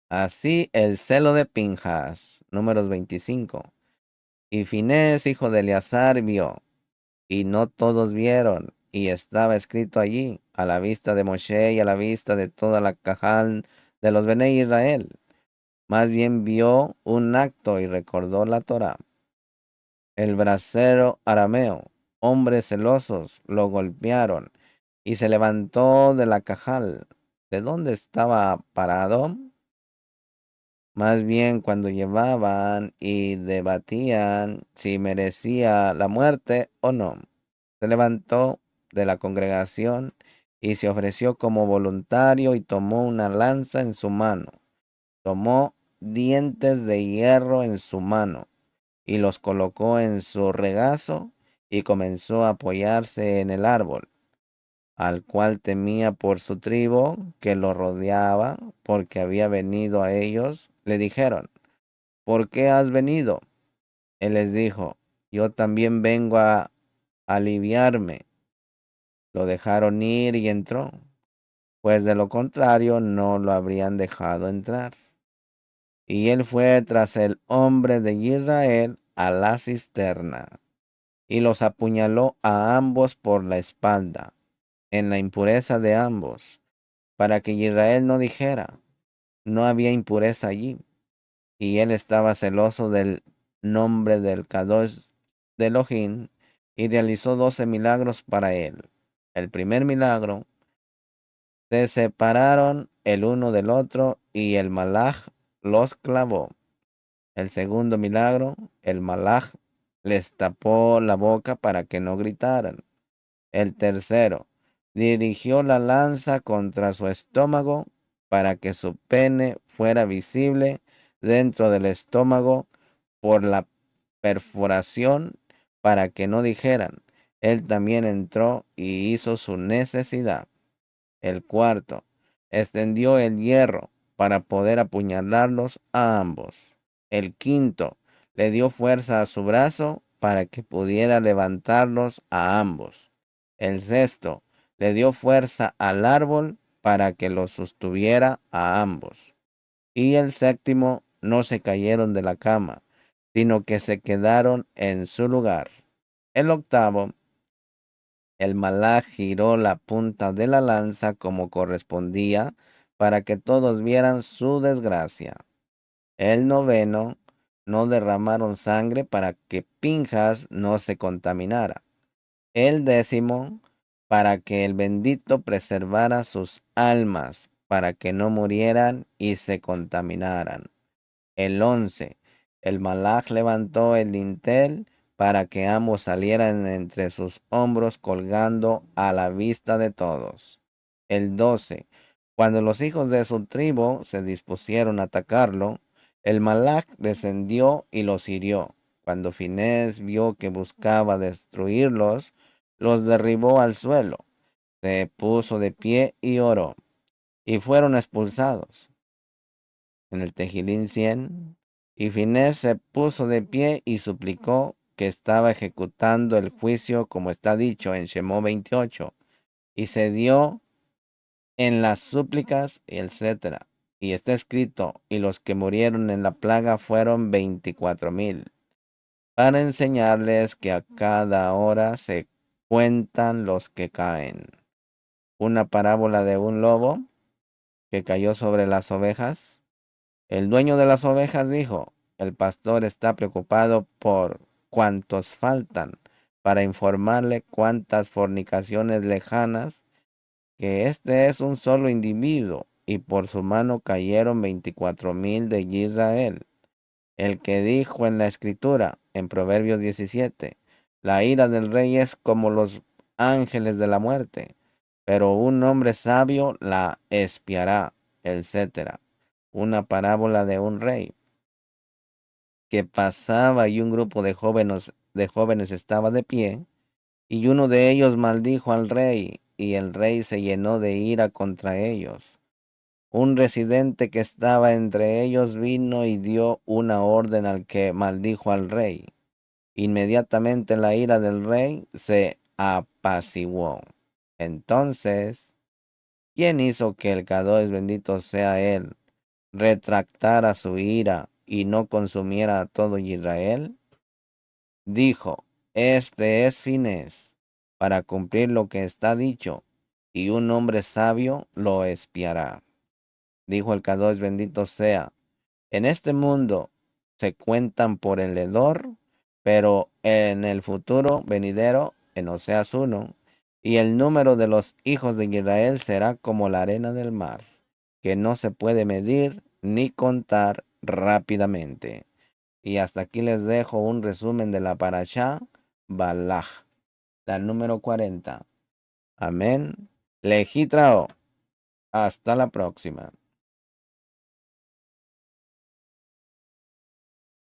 A: Así el celo de Pinjas, Números 25. Y Finés, hijo de Eleazar, vio, y no todos vieron, y estaba escrito allí, a la vista de Moshe y a la vista de toda la cajal de los Bene Israel. Más bien vio un acto y recordó la Torá. El bracero arameo, hombres celosos, lo golpearon y se levantó de la cajal. ¿De dónde estaba parado? Más bien cuando llevaban y debatían si merecía la muerte o no. Se levantó de la congregación y se ofreció como voluntario y tomó una lanza en su mano. Tomó dientes de hierro en su mano y los colocó en su regazo y comenzó a apoyarse en el árbol, al cual temía por su tribu que lo rodeaba, porque había venido a ellos. Le dijeron, ¿por qué has venido? Él les dijo, yo también vengo a aliviarme. Lo dejaron ir y entró, pues de lo contrario no lo habrían dejado entrar. Y él fue tras el hombre de Israel a la cisterna, y los apuñaló a ambos por la espalda, en la impureza de ambos, para que Israel no dijera, no había impureza allí. Y él estaba celoso del nombre del Kadosh de Elohim y realizó 12 milagros para él. El primer milagro, se separaron el uno del otro y el malaj los clavó. El segundo milagro, el malaj les tapó la boca para que no gritaran. El tercero, dirigió la lanza contra su estómago para que su pene fuera visible dentro del estómago por la perforación para que no dijeran. Él también entró y hizo su necesidad. El cuarto, extendió el hierro para poder apuñalarlos a ambos. El quinto, le dio fuerza a su brazo para que pudiera levantarlos a ambos. El sexto, le dio fuerza al árbol para que los sostuviera a ambos. Y el séptimo, no se cayeron de la cama, sino que se quedaron en su lugar. El octavo, el malaj giró la punta de la lanza como correspondía para que todos vieran su desgracia. El noveno, no derramaron sangre para que Pinjas no se contaminara. El décimo, para que el bendito preservara sus almas, para que no murieran y se contaminaran. El 11, el malaj levantó el dintel para que ambos salieran entre sus hombros colgando a la vista de todos. El 12, cuando los hijos de su tribu se dispusieron a atacarlo, el malaj descendió y los hirió. Cuando Finés vio que buscaba destruirlos, los derribó al suelo. Se puso de pie y oró, y fueron expulsados. En el Tejilín 100, y Finés se puso de pie y suplicó que estaba ejecutando el juicio como está dicho en Shemó 28, y se dio en las súplicas, etc. Y está escrito, y los que murieron en la plaga fueron 24,000, para enseñarles que a cada hora se cuentan los que caen. Una parábola de un lobo que cayó sobre las ovejas. El dueño de las ovejas dijo, el pastor está preocupado por cuántos faltan, para informarle cuántas fornicaciones lejanas, que este es un solo individuo, y por su mano cayeron 24,000 de Israel. El que dijo en la escritura, en Proverbios 17, la ira del rey es como los ángeles de la muerte, pero un hombre sabio la espiará, etc. Una parábola de un rey que pasaba y un grupo de jóvenes estaba de pie, y uno de ellos maldijo al rey, y el rey se llenó de ira contra ellos. Un residente que estaba entre ellos vino y dio una orden al que maldijo al rey. Inmediatamente la ira del rey se apaciguó. Entonces, ¿quién hizo que el Kadosh bendito sea él retractara su ira y no consumiera a todo Israel? Dijo, este es Finés, para cumplir lo que está dicho, y un hombre sabio lo espiará. Dijo el Kadosh bendito sea, en este mundo se cuentan por el hedor, pero en el futuro venidero, en Oseas 1, y el número de los hijos de Israel será como la arena del mar, que no se puede medir ni contar rápidamente. Y hasta aquí les dejo un resumen de la parashá Balaj, la número 40. Amén. Lejitrao. Hasta la próxima.